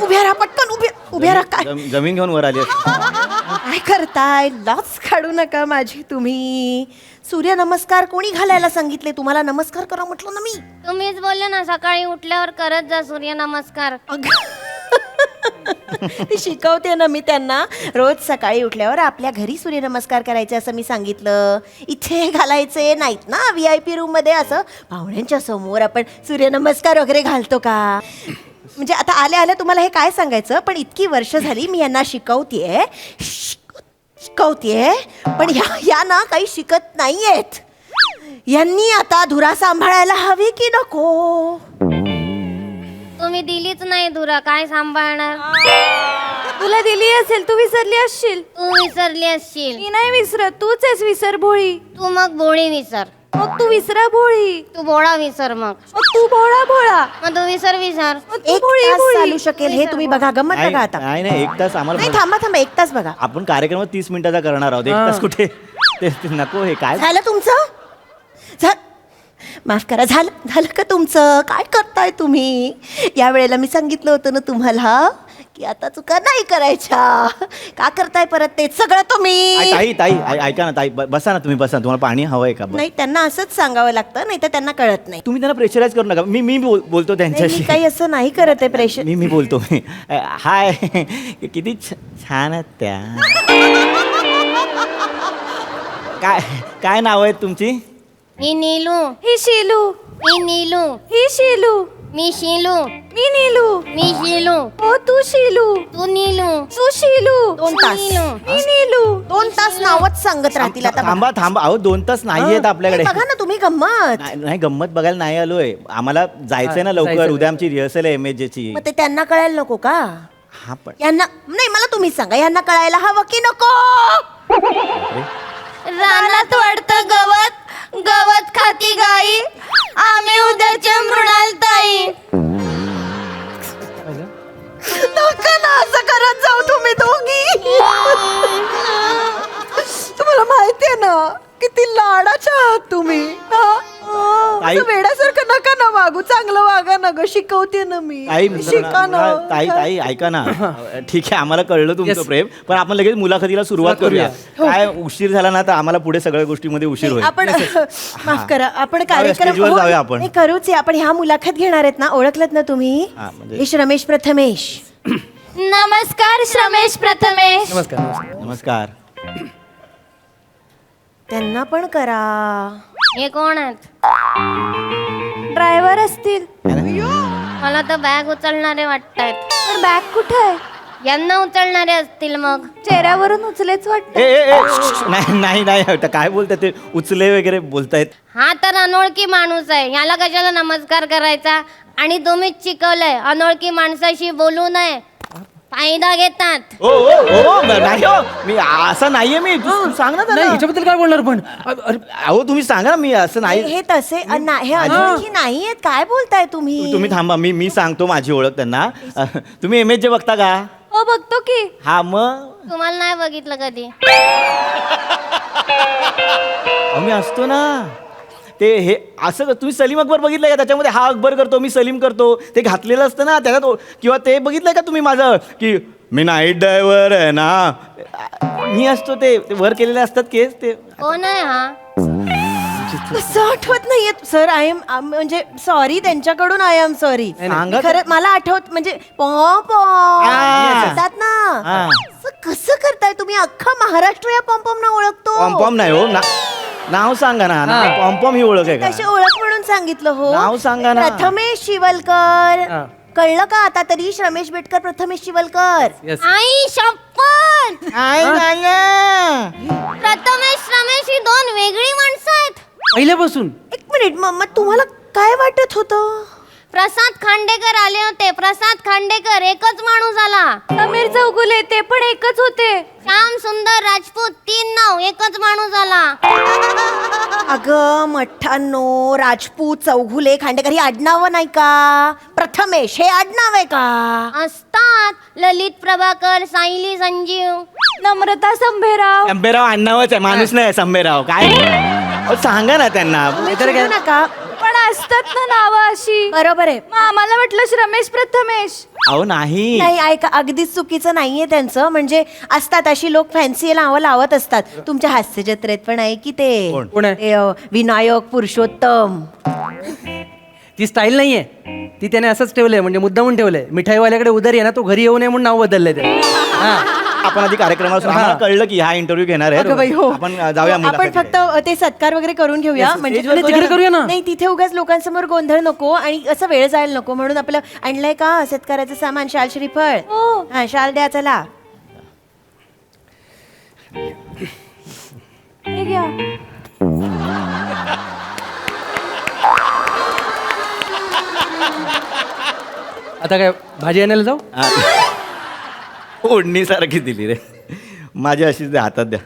Speaker 9: उभ्या राहा पटकन. उभ्या राहा. काय
Speaker 13: जमीन घेऊन वर आली.
Speaker 9: काय करताय? लाच काढू नका माझी तुम्ही. सूर्य नमस्कार कोणी घालायला सांगितले तुम्हाला? नमस्कार करा म्हटलं ना मी.
Speaker 14: तुम्हीच बोलले ना सकाळी उठल्यावर करत जा सूर्य नमस्कार.
Speaker 9: ती शिकवते ना मी त्यांना. रोज सकाळी उठल्यावर आपल्या घरी सूर्यनमस्कार करायचे असं मी सांगितलं. इथे घालायचे नाहीत ना VIP रूम मध्ये. असं पाहुण्यांच्या समोर आपण सूर्यनमस्कार वगैरे घालतो का? म्हणजे आता आल्या तुम्हाला हे काय सांगायचं, पण इतकी वर्ष झाली मी यांना शिकवतेय पण ह्या ना काही शिकत नाहीयेत. यांनी आता धुरा सांभाळायला हवी की नको?
Speaker 14: तुम्ही दिलीच नाही धुरा, काय सांभाळणार?
Speaker 3: तुला दिली असेल, तू विसरली असशील.
Speaker 14: तू विसरली असशील.
Speaker 3: मी नाही विसरत, तूच आहेस विसर भोळी.
Speaker 14: तू मग भोळी विसर.
Speaker 3: मग तू विसरा भोळी.
Speaker 14: तू भोळा विसर. मग
Speaker 3: तू भोळा.
Speaker 14: मग तू विसर.
Speaker 9: एक तास चालू शकेल हे, तुम्ही बघा. गंमत बघा आता.
Speaker 13: नाही 1 तास आम्हाला.
Speaker 9: नाही थांबा 1 तास बघा.
Speaker 13: आपण कार्यक्रम 30 मिनिटाचा करणार आहोत. 1 तास कुठे? ते नको. हे काय
Speaker 9: झालं तुमचं? माफ करा. झालं का तुमचं? काय करताय तुम्ही? या वेळेला मी सांगितलं होतं ना तुम्हाला की आता चुका नाही करायच्या. का करताय परत तेच सगळं तुम्ही?
Speaker 13: ताई ऐका ना ताई, बसा ना तुम्ही. बसा. तुम्हाला पाणी हवंय का?
Speaker 9: नाही त्यांना असंच सांगावं लागतं, नाही तर त्यांना कळत नाही.
Speaker 13: तुम्ही त्यांना प्रेशराईज करू नका. मी बोलतो त्यांच्याशी.
Speaker 9: मी काही असं नाही करत आहे प्रेशर.
Speaker 13: मी बोलतो. हाय किती छान आहेत त्या. काय नाव आहेत तुमची?
Speaker 14: मी नीलू.
Speaker 3: ही शीलू.
Speaker 14: मी नीलू.
Speaker 3: ही शीलू.
Speaker 14: मी शीलू.
Speaker 3: मी नीलू.
Speaker 14: मी शीलू.
Speaker 3: हो तू शीलू.
Speaker 14: तू नीलू.
Speaker 3: तू शीलू.
Speaker 9: 2 तास.
Speaker 3: मी नीलू.
Speaker 9: 2 तास नावच सांगत राहतील आता.
Speaker 13: थांबा. अहो 2 तास नाही आहेत आपल्याकडे.
Speaker 9: बघा ना तुम्ही गंमत.
Speaker 13: नाही गंमत बघायला नाही आलोय. आम्हाला जायचंय ना लवकर. उद्या आमची रिहर्सल आहे MSJची.
Speaker 9: मग ते त्यांना कळायला नको का?
Speaker 13: हा पण
Speaker 9: यांना नाही, मला तुम्ही सांगा, यांना कळायला हवं की नको?
Speaker 14: रानात वाढतं गवत खाती गाई, आम्ही उद्याच्या मृणालताई.
Speaker 9: नका ना. असं करत जाऊ तुम्ही दोघी? तुम्हाला माहितीये ना किती लाडाच्या आहात तुम्ही हा?
Speaker 13: ताई-
Speaker 9: असं वेड्यासारखं नका ना वागू, चांगलं वागा ना ग, शिकवते ना मी. शिका ना.
Speaker 13: ताई ऐका ना ठीक आहे आम्हाला कळलं तुमचं प्रेम, पण आपण लगेच मुलाखतीला सुरुवात करूया. काय उशीर झाला ना तर आम्हाला पुढे सगळ्या गोष्टीमध्ये उशीर होईल.
Speaker 9: आपण माफ करा, आपण
Speaker 13: जाऊया,
Speaker 9: कार्यक्रम
Speaker 13: स्टेजवर जाऊया आपण.
Speaker 9: नाही, करूच आहे. आपण ह्या मुलाखत घेणार आहेत ना, ओळखलत ना तुम्ही?
Speaker 13: हा, म्हणजे-
Speaker 9: हे रमेश प्रथमेश.
Speaker 14: नमस्कार रमेश प्रथमेश.
Speaker 13: नमस्कार.
Speaker 9: त्यांना पण करा.
Speaker 14: हे कोण आहेत?
Speaker 9: ड्रायव्हर असतील.
Speaker 14: मला तर बॅग उचलणारे वाटतायत.
Speaker 9: पण बॅग कुठे आहे?
Speaker 14: यांना उचलणारे असतील मग.
Speaker 9: चेहऱ्यावरून उचलेच वाटत.
Speaker 13: नाही नाही नाही आता काय बोलतात ते उचले वगैरे बोलतायत.
Speaker 14: हा तर अनोळखी माणूस आहे, याला कशाला नमस्कार करायचा? आणि तुम्हीच शिकवलंय अनोळखी माणसाशी बोलू नये, फायदा घेतात.
Speaker 13: ओ ओ ओ नाही हो मी असं नाहीये मी तू सांग ना त्याला.
Speaker 5: ह्याच्याबद्दल काय बोलणार पण?
Speaker 13: अहो तुम्ही सांगा ना मी असं नाही.
Speaker 9: हे तसे हे अनोळखी नाहीयेत. काय बोलताय तुम्ही?
Speaker 13: तुम्ही थांबा मी सांगतो माझी ओळख त्यांना. तुम्ही MH बघता का?
Speaker 9: हो बघतो की.
Speaker 13: हा मग
Speaker 14: तुम्हाला नाही बघितलं कधी?
Speaker 13: अहो, मी असतो ना ते हे असं तुम्ही सलीम अकबर बघितलंय का? त्याच्यामध्ये हा अकबर करतो मी सलीम करतो ते घातलेलं असतं ना त्याच्यात. किंवा ते बघितलंय का तुम्ही माझं की मी नाईट ड्रायव्हर आहे ना, मी असतो ते वर केलेले असतात केस ते.
Speaker 14: कोण आहे हा?
Speaker 9: कसं आठवत नाहीये सर. आय एम म्हणजे सॉरी त्यांच्याकडून. I am sorry.
Speaker 13: सांगा.
Speaker 9: खरं मला आठवत म्हणजे म्हणतात ना. असं कसं करताय तुम्ही? अख्खा महाराष्ट्र या पॉम्पॉम ना ओळखतो.
Speaker 13: पॉम्पॉम नाही हो नाव सांगा ना. पॉम्पॉम ही ओळख आहे
Speaker 9: कशी
Speaker 13: का?
Speaker 9: ओळख म्हणून सांगितलं हो.
Speaker 13: नाव सांगा ना.
Speaker 9: प्रथमेश शिवलकर. कळलं का आता तरी? रमेश बेटकर, प्रथमेश शिवलकर.
Speaker 14: आई शपथ! प्रथमेश रमेश ही दोन वेगळी माणसं आहेत.
Speaker 5: पहिल्यापासून.
Speaker 9: एक मिनिट मग तुम्हाला काय वाटत होतं?
Speaker 14: प्रसाद खांडेकर आले होते. प्रसाद खांडेकर एकच माणूस आला.
Speaker 3: समीर चौगुले ते पण एकच होते.
Speaker 14: श्याम सुंदर राजपूत 3 नाव एकच माणूस आला.
Speaker 9: अगं मठ्ठानो, राजपूत, चौघुले, खांडेकर ही आडनावं नाही का? प्रथमेश हे आडनाव आहे का?
Speaker 14: असतात ललित प्रभाकर, सायली संजीव,
Speaker 3: नम्रता संभेराव.
Speaker 13: संभेराव आडनावच आहे माणूस नाही संभेराव. काय अहो, सांगा ना त्यांना.
Speaker 9: विचारू नका.
Speaker 3: पण असतात ना नावं अशी.
Speaker 9: बरोबर आहे.
Speaker 3: मग आम्हाला वाटलं रमेश प्रथमेश.
Speaker 13: अहो नाही
Speaker 9: नाही ऐका, अगदीच चुकीचं नाहीये त्यांचं. म्हणजे असतात अशी लोक फॅन्सी नावं लावत असतात. तुमच्या हास्य जत्रेत पण आहे की ते
Speaker 5: कोण आहे?
Speaker 9: ते, विनायक पुरुषोत्तम.
Speaker 5: ती स्टाईल नाहीये, ती त्याने असंच ठेवलंय, म्हणजे मुद्दामून ठेवलंय. मिठाईवाल्याकडे उधारी आहे ना, तो घरी येऊ नये म्हणून नाव बदललंय त्याने.
Speaker 13: आपण आधी कार्यक्रमाला आम्हाला कळलं की हा इंटरव्ह्यू घेणार आहे.
Speaker 9: अगं बाई, हो.
Speaker 13: आपण जाऊया
Speaker 9: आपण
Speaker 13: मुलाखतीला.
Speaker 9: फक्त ते सत्कार वगैरे करून घेऊया. म्हणजे
Speaker 5: स्टेजवर तिकडे करूया ना.
Speaker 9: नाही, तिथे उगाच लोकांसमोर गोंधळ नको आणि असं वेळ जायला नको म्हणून आपलं आणलंय का सत्काराचं सामान, शाल श्रीफळ. हा शाल द्या चला.
Speaker 3: हे घ्या.
Speaker 5: आता काय भाजी आणायला जाऊ?
Speaker 13: ओढणीसारखी दिली रे माझी अशीच द्या हातात द्या.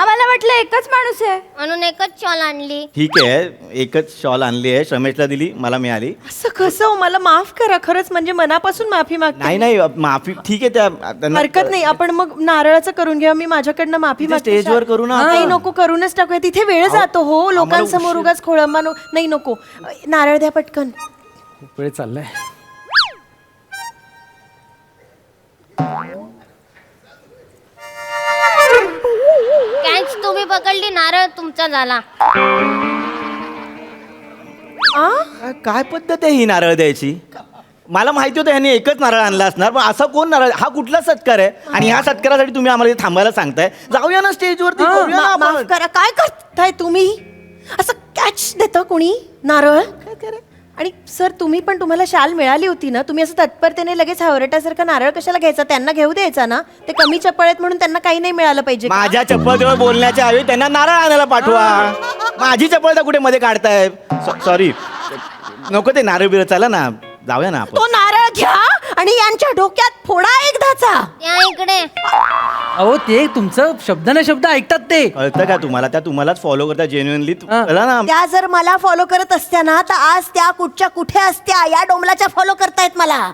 Speaker 3: आम्हाला वाटलं एकच माणूस आहे
Speaker 14: म्हणून एकच शॉल आणली.
Speaker 13: ठीक आहे एकच शॉल आणली आहे, रमेशला दिली मला मिळाली.
Speaker 9: असं कसं हो? मला माफ करा खरंच, म्हणजे मनापासून माफी मागते.
Speaker 13: नाही नाही माफी ठीक आहे त्यांना
Speaker 9: हरकत नाही. आपण मग नारळाचं करून घेऊया. मी माझ्याकडनं माफी
Speaker 13: तिथे
Speaker 9: मागते.
Speaker 13: स्टेजवर करू ना
Speaker 9: नाही
Speaker 13: आपण.
Speaker 9: नको, करूनच टाकूया. तिथे वेळ जातो हो लोकांसमोर
Speaker 13: उशीर-
Speaker 9: उगाच खोळंबा नाही नको. नारळ द्या पटकन.
Speaker 5: खूप वेळ चाललाय.
Speaker 14: कॅच तुम्ही पकडली, नारळ तुमचा झाला.
Speaker 13: काय पद्धत आहे ही नारळ द्यायची? मला माहिती होतं ह्यांनी एकच नारळ आणला असणार, पण असा कोण नारळ? हा कुठला सत्कार आहे? आणि ह्या सत्कारासाठी तुम्ही आम्हाला इथे थांबायला सांगताय? जाऊया ना स्टेजवरती करूया ना
Speaker 9: माफ
Speaker 13: आपण.
Speaker 9: करा. काय करताय तुम्ही? असं कॅच देतं कोणी नारळ? काय करा. आणि सर तुम्ही पण, तुम्हाला शाल मिळाली होती ना, तुम्ही असं तत्परतेने लगेच हावरटासारखा नारळ कशाला घ्यायचा? त्यांना घेऊ द्यायचा ना. ते कमी चपळ आहेत म्हणून त्यांना काही नाही मिळालं पाहिजे का?
Speaker 13: माझ्या चप्पलजवळ बोलण्याच्या ऐवजी त्यांना नारळ आणायला पाठवा. माझी चप्पल कुठे मध्ये काढताय? सॉरी नको ते नारळ बिरळ. चला ना जाऊया ना आपण.
Speaker 9: तो नारळ घ्या आणि यांच्या डोक्यात फोडा एकदाचा.
Speaker 14: त्या इकडे
Speaker 10: अहो ते तुमचं शब्द ना शब्द ऐकतात ते.
Speaker 13: कळतं का तुम्हाला? त्या तुम्हालाच फॉलो करता जेन्युअनली. कळलं ना?
Speaker 9: त्या जर मला फॉलो करत असत्या ना तर आज त्या कुठच्या कुठे असत्या. या डोंबलाच्या फॉलो करतायत मला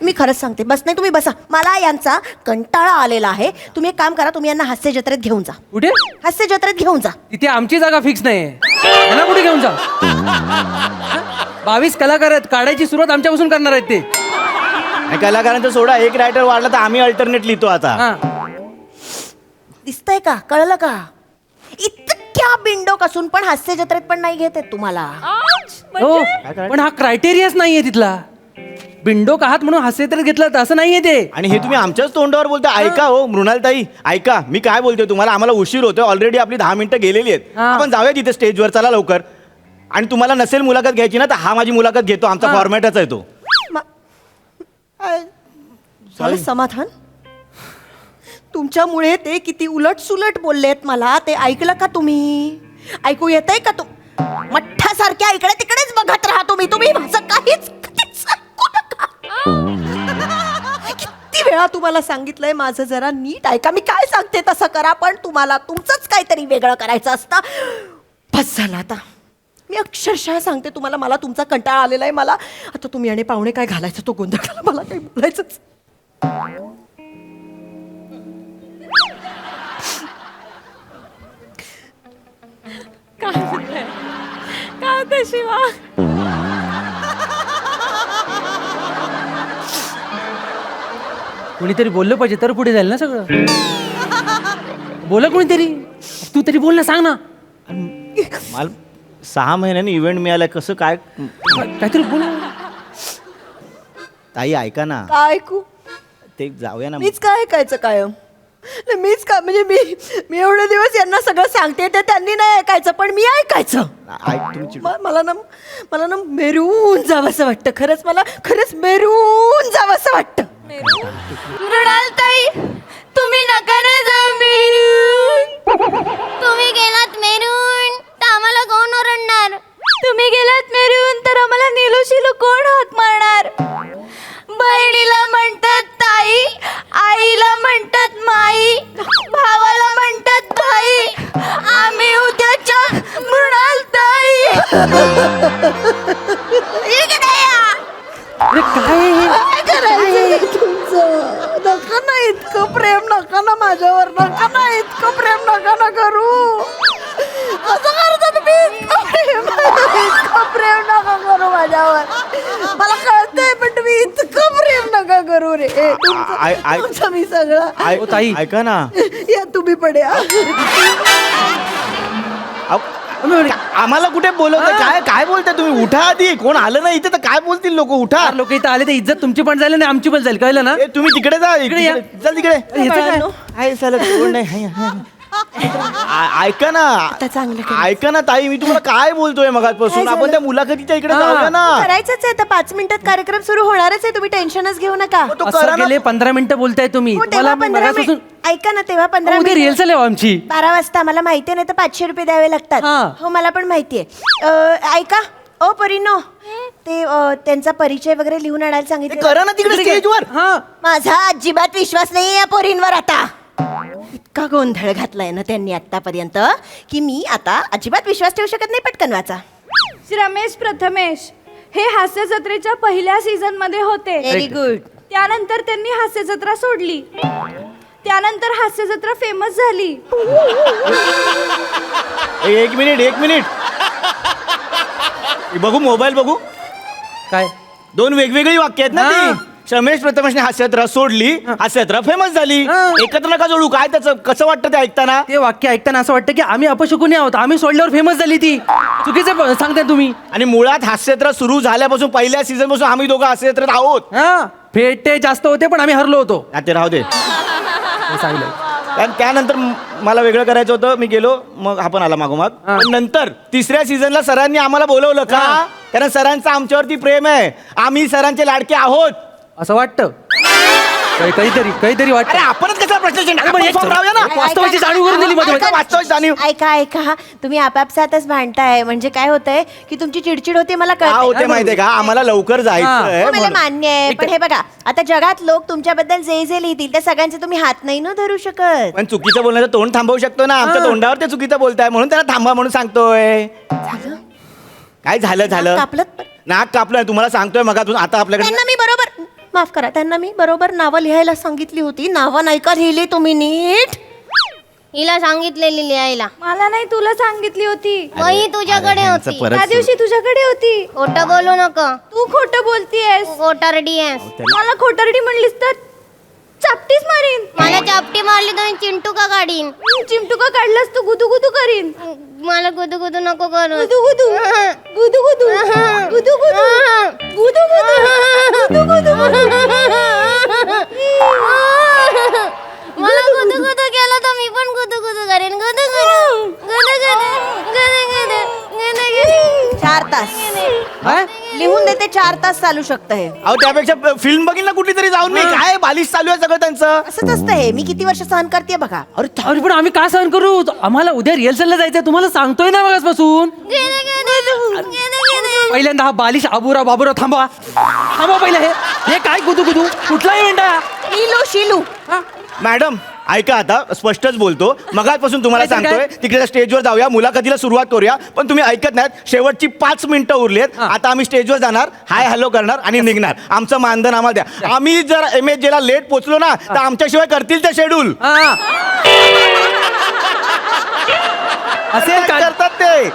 Speaker 9: मी खरंच सांगते. बस नाही, तुम्ही बसा. मला यांचा कंटाळा आलेला आहे. तुम्ही एक काम करा, तुम्ही यांना हास्य जत्रेत घेऊन जा.
Speaker 10: कुठे?
Speaker 9: हास्य जत्रेत घेऊन जा.
Speaker 10: तिथे आमची जागा फिक्स नाही. मला कुठे घेऊन जा? 22 कलाकार आहेत, काढायची सुरुवात आमच्यापासून करणार आहेत ते.
Speaker 13: आणि कलाकारांचा सोडा, एक रायटर वाढला तर आम्ही अल्टरनेट लिहितो आता.
Speaker 9: दिसतंय का? कळलं का? इतक्या बिंडोक असून पण हास्य जत्रेत पण नाही घेत आहेत तुम्हाला.
Speaker 10: हो पण हा क्रायटेरियाच नाहीये तिथला. बिंडोक आहात म्हणून हास्यचित्र घेतलं तर असं नाहीये ते.
Speaker 13: आणि हे तुम्ही आमच्याच तोंडावर बोलता. ऐका हो मृणालताई, ऐका मी काय बोलतोय तुम्हाला. आम्हाला उशीर होतोय ऑलरेडी, आपली 10 मिनिटं गेलेली आहेत. आपण जाऊया तिथे स्टेजवर, चला लवकर. आणि तुम्हाला नसेल मुलाखत घ्यायची ना तर हा माझी मुलाखत घेतो. आमचा फॉर्मॅटच आहे तो.
Speaker 9: झालं समाधान? तुमच्यामुळे ते किती उलट सुलट बोललेत मला ते ऐकलं का तुम्ही? ऐकू येतंय का? मठ्ठासारख्या इकडे तिकडेच बघत राहा तुम्ही माझं काहीच ऐकू नका. किती वेळा तुम्हाला सांगितलंय माझं जरा नीट ऐका. मी काय सांगते तसं करा, पण तुम्हाला तुमचंच काहीतरी वेगळं करायचं असतं. बस झालं आता. मी अक्षरशः सांगते तुम्हाला, मला तुमचा कंटाळा आलेला आहे. मला आता तुम्ही आणि पाहुणे काय घालायचं तो गोंधळ घाला, मला काही बोलायचंच.
Speaker 3: काय शिवा?
Speaker 10: कोणीतरी बोललं पाहिजे तर पुढे जाईल ना सगळं. बोला कोणीतरी. तू तरी बोल ना, सांग ना.
Speaker 13: मला 6 महिन्यांनी इव्हेंट मिळालाय. कसं काय?
Speaker 10: काहीतरी बोल.
Speaker 13: ताई ऐका ना.
Speaker 9: काय ऐकू?
Speaker 13: ते जाऊया ना.
Speaker 9: मीच काय ऐकायचं कायम? मीच का म्हणजे मी एवढे दिवस यांना सगळं सांगते ते त्यांनी नाही ऐकायचं पण मी ऐकायचं. मला ना मेरून जावंसं वाटतं. खरंच मेरून जावंसं वाटतं.
Speaker 3: मृणालताई तुम्ही नका ना जाऊ मेरून.
Speaker 14: तुम्ही गेलात मेरून तर आम्हाला कोण ओरडणार?
Speaker 3: तुम्ही गेलात मेरून तर आम्हाला नीलू कोण हात मारणार? बहिणीला म्हणतात ताई, आईला म्हणतात माई, भावाला म्हणतात भाई. आम्ही उद्याच्या मृणालताई.
Speaker 9: काय करायचं तुमचं? नका ना इतकं प्रेम, नका ना माझ्यावर, नका ना इतकं प्रेम, नका ना करू. असं करता तुम्ही? इतकं प्रेम नका करू माझ्यावर. मला कळतंय पण तुम्ही इतकं प्रेम नका करू रे. तुमचं मी सगळं.
Speaker 13: ताई ऐका ना.
Speaker 9: या तुम्ही पण या.
Speaker 13: आम्हाला कुठे बोलवत? काय बोलताय तुम्ही? उठा आधी. कोण आलं नाही इथे तर काय बोलतील लोक? उठा.
Speaker 10: लोक इथं आले तर इज्जत तुमची पण जाईल आणि आमची पण जाईल. कळलं ना?
Speaker 13: तुम्ही तिकडे जा. चल तिकडे. ऐका ना ताई, मी तुम्हाला काय बोलतोय मगाचपासून. आपण त्या मुलाखतीच्या इकडे जाऊया ना.
Speaker 9: करायचंच आहे. 5 मिनिटात कार्यक्रम सुरू होणारच आहे. तुम्ही टेन्शनच घेऊ नका.
Speaker 10: असं गेले 15 मिनिटं बोलताय तुम्ही.
Speaker 9: तेव्हा 15 मिनिट ऐका ना. तेव्हा 15 मिनिट
Speaker 10: रिहर्सल आहे आमची
Speaker 9: 12 वाजता. मला माहितीये नाही तर 500 रुपये द्यावे लागतात. हो मला पण माहितीये. ऐका ओ परिनो, ते त्यांचा परिचय वगैरे लिहून आणायला सांगितलं.
Speaker 13: करा ना तिकडे स्टेजवर.
Speaker 9: माझा अजिबात विश्वास नाही या पोरींवर आता. इतका गोंधळ घातलाय ना त्यांनी आतापर्यंत की मी आता अजिबात विश्वास ठेवू शकत नाही. पटकन वाचा.
Speaker 3: रमेश प्रथमेश हे हास्य जत्रेच्या पहिल्या सीझन मध्ये होते.
Speaker 9: Very good.
Speaker 3: त्यानंतर त्यांनी हास्य जत्रा सोडली. त्यानंतर हास्य जत्रा फेमस झाली.
Speaker 13: एक मिनिट बघू मोबाईल बघू.
Speaker 10: काय
Speaker 13: 2 वेगवेगळी वाक्य आहेत ना ती. रमेश प्रथमेशने हास्ययात्रा सोडली, हास्ययात्रा फेमस झाली. एकत्र नका जोडू. काय त्याचं कसं वाटतं ते ऐकताना?
Speaker 10: ते वाक्य ऐकताना असं वाटतं की आम्ही अपशकुनी आहोत. आम्ही सोडल्यावर फेमस झाली ती. चुकीचं सांगताय तुम्ही.
Speaker 13: आणि मुळात हास्ययात्रा सुरू झाल्यापासून पहिल्या सीझन पासून आम्ही दोघं हास्ययात्रेत आहोत.
Speaker 10: फेटे जास्त होते पण आम्ही हरलो होतो.
Speaker 13: ते राहू दे. त्यानंतर मला वेगळं करायचं होतं. मी गेलो. मग हा पण आला मागोमाग. पण नंतर 3ऱ्या सीझनला सरांनी आम्हाला बोलवलं का? कारण सरांचं आमच्यावरती प्रेम आहे. आम्ही सरांचे लाडके आहोत
Speaker 10: असं वाटतं.
Speaker 5: काहीतरी वाटतं.
Speaker 2: अरे आपणच कसा प्रश्न
Speaker 5: अरे, पण एक
Speaker 2: राहूया ना.
Speaker 5: वास्तवाची जाणीव करून दिली मध्ये.
Speaker 2: वास्तवाची जाणीव.
Speaker 9: ऐका तुम्ही आपापसातच भांडताय म्हणजे काय होतंय की तुमची चिडचिड होते मला
Speaker 13: का
Speaker 9: कळतंय.
Speaker 13: होते माहितीये का आम्हाला लवकर जायचंय
Speaker 9: हो, मला
Speaker 13: म्हणून.
Speaker 9: मान्य आहे पण हे बघा आता जगात लोक तुमच्याबद्दल जे जे लिहितील त्या सगळ्यांचे तुम्ही हात नाही ना धरू शकत.
Speaker 13: पण चुकीचं बोलण्याचं तोंड थांबवू शकतो ना आमच्या तोंडावर ते चुकीचं बोलताय म्हणून त्याला थांबा म्हणून सांगतोय. काय झालं
Speaker 9: कापलं
Speaker 13: नाक कापलं तुम्हाला सांगतोय मग आता आपल्याकडे
Speaker 9: त्यांना मी बरोबर माफ करा त्यांना मी बरोबर नावं लिहायला सांगितली होती. नावं नाही का लिहिली तुम्ही नीट.
Speaker 14: हिला सांगितलेली लिहायला.
Speaker 3: मला नाही तुला सांगितली होती.
Speaker 14: वही तुझ्याकडे होती.
Speaker 3: त्या दिवशी तुझ्याकडे होती.
Speaker 14: खोटं बोलू नको.
Speaker 3: तू खोटं बोलतीयस.
Speaker 14: खोटारडी आहेस.
Speaker 3: मला खोटरडी म्हणलीस तर चापटीच मारीन.
Speaker 14: मला चापटी मारली तर चिंटू का काढीन.
Speaker 3: चिमटू का काढलास तू गुदू गुदू करीन.
Speaker 14: मला गुदू गुदू नको करू.
Speaker 3: गुदू गुदू गुदू गुदू गुदू गुदू गुदू गुदू
Speaker 14: मला गुदू गुदू केलं तर मी पण गुदू गुदू करेन. गुदू गुदू गुदू गुदू गुदू गुदू गुदू.
Speaker 9: 4 तास लिहून देते 4 तास चालू शकतं हे.
Speaker 13: अहो त्यापेक्षा फिल्म बघील ना कुठली तरी जाऊन मी काय बालिश चालू आहे सगळं त्यांचं.
Speaker 9: असंच असतं हे. मी किती वर्ष सहन करते बघा.
Speaker 5: अरे पण आम्ही का सहन करू आम्हाला उद्या रिहर्सलला जायचंय तुम्हाला सांगतोय ना मगासपासून. पहिल्यांदा हा बालिश बाबुराव थांबा पहिलं हे काय गुदू गुदू कुठला इव्हेंट आहे.
Speaker 9: शिलू
Speaker 13: मॅडम ऐका आता स्पष्टच बोलतो मगाचपासून तुम्हाला
Speaker 5: काय
Speaker 13: सांगतोय तिकडे स्टेजवर जाऊया मुलाखतीला सुरुवात करूया पण तुम्ही ऐकत नाहीत. शेवटची 5 मिनिटं उरलीत. आता आम्ही स्टेजवर जाणार हाय हॅलो करणार आणि निघणार. आमचं मानधन आम्हाला द्या. आम्ही जर MSJ ला लेट पोहोचलो ना तर आमच्याशिवाय करतील ते शेड्यूल
Speaker 5: असेल
Speaker 13: करतात ते.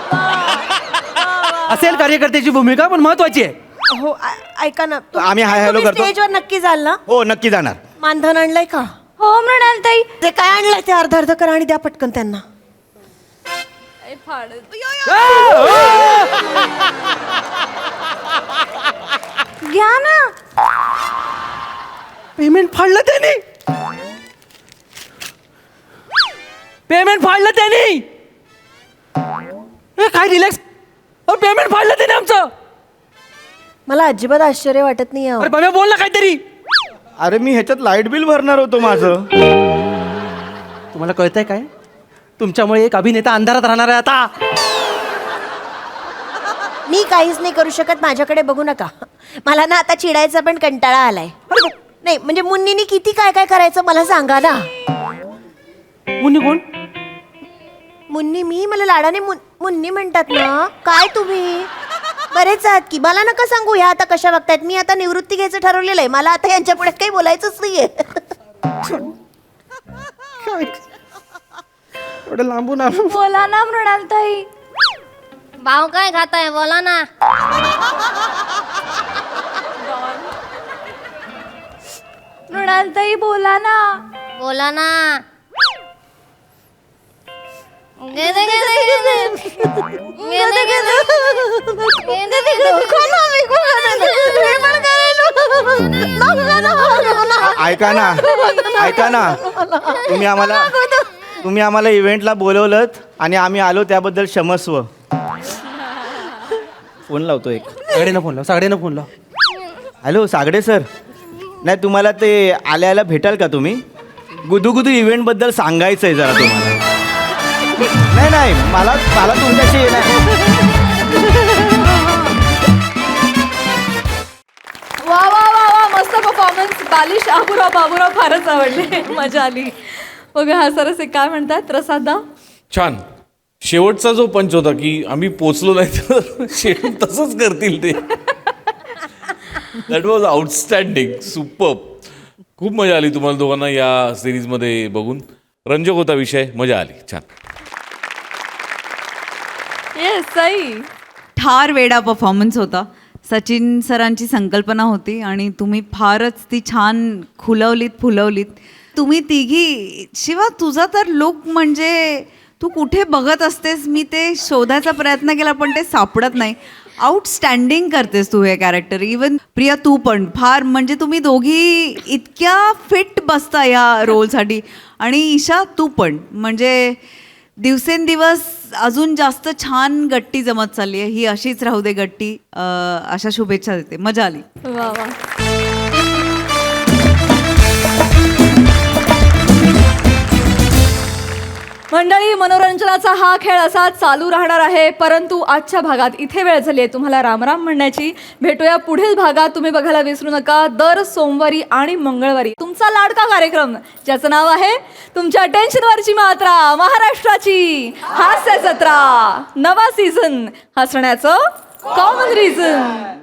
Speaker 5: असेल कार्यकर्त्याची भूमिका पण महत्वाची आहे.
Speaker 9: हो ऐका ना
Speaker 13: आम्ही हाय हॅलो करतो.
Speaker 9: स्टेजवर नक्की जाल ना.
Speaker 13: हो नक्की जाणार.
Speaker 9: मानधन आणलंय का.
Speaker 3: हो म्हणाल ताई.
Speaker 9: ते काय आणलंय ते अर्ध करा आणि द्या पटकन त्यांना.
Speaker 3: घ्या ना.
Speaker 5: पेमेंट फाडलं त्यांनी. काय रिलॅक्स पेमेंट फाडलं त्याने आमचं.
Speaker 9: मला अजिबात आश्चर्य वाटत नाही.
Speaker 5: अरे बम्या बोल ना काहीतरी.
Speaker 13: अरे मी ह्याच्यात लाईट बिल भरणार होतो माझं.
Speaker 5: तुम्हाला कळतंय काय तुमच्यामुळे एक अभिनेता अंधारात राहणार आहे आता.
Speaker 9: मी काहीच नाही करू शकत. माझ्याकडे बघू नका. मला ना आता चिडायचा पण कंटाळा आलाय. नाही म्हणजे मुन्नीनी किती काय काय करायचं मला सांगा ना.
Speaker 5: मुन्नी कोण.
Speaker 9: मुन्नी मी मला लाडाने मुन्नी म्हणतात ना. काय तुम्ही बरेच आहात की. मला नका सांगू ह्या आता कशा बघतायत. मी आता निवृत्ती घ्यायचं ठरवलेलं आहे. मला आता यांच्या पुढे काही बोलायचंच नाहीये.
Speaker 2: लांबून आलो.
Speaker 3: बोला ना मृणाल ताई.
Speaker 14: भाव काय खाताय बोला ना.
Speaker 3: मृणाल ताई बोला ना.
Speaker 14: बोला ना.
Speaker 13: ऐका ना तुम्ही आम्हाला इव्हेंटला बोलवलं आणि आम्ही आलो त्याबद्दल क्षमस्व. फोन लावतो एक.
Speaker 5: सागडेनं फोन लाव.
Speaker 13: Hello Sagade sir. नाही तुम्हाला ते आल्याला भेटाल का तुम्ही. गुदू इव्हेंट बद्दल सांगायचंय जरा तुम्हाला. नाही मला तुमच्याशी
Speaker 3: वा वा वा वा मस्त परफॉर्मन्स. बालिश बाबुराव फारच आवडले. मजा आली. बघा हा सरस काय म्हणतात प्रसादा.
Speaker 11: छान. शेवटचा जो पंच होता की आम्ही पोचलो नाही तर शेवट तसंच करतील ते. That was outstanding. सुपर. खूप मजा आली तुम्हाला दोघांना या सिरीजमध्ये बघून. रंजक होता विषय. मजा आली. छान.
Speaker 3: येस सई.
Speaker 12: ठार वेडा परफॉर्मन्स होता. सचिन सरांची संकल्पना होती आणि तुम्ही फारच ती छान फुलवलीत. तुम्ही तिघी शिवा तुझा तर लुक म्हणजे तू कुठे बघत असतेस मी ते शोधायचा प्रयत्न केला पण ते सापडत नाही. आउटस्टँडिंग करतेस तू हे कॅरेक्टर. इवन प्रिया तू पण फार म्हणजे तुम्ही दोघी इतक्या फिट बसता या रोलसाठी. आणि ईशा तू पण म्हणजे दिवसेंदिवस अजून जास्त छान गट्टी जमत चालली आहे. ही अशीच राहू दे गट्टी. अशा शुभेच्छा देते. मजा आली.
Speaker 3: वा वा. मंडळी, मनोरंजनाचा हा खेळ असा चालू राहणार आहे, परंतु आजच्या भागात इथे वेळ झाली आहे तुम्हाला रामराम म्हणण्याची. भेटूया पुढील भागात. तुम्ही बघायला विसरू नका दर सोमवारी आणि मंगळवारी तुमचा लाडका कार्यक्रम ज्याचं नाव आहे तुमच्या टेन्शनवरची मात्रा, महाराष्ट्राची हास्य जत्रा. नवा सीझन, हसण्याचं कॉमन रिझन.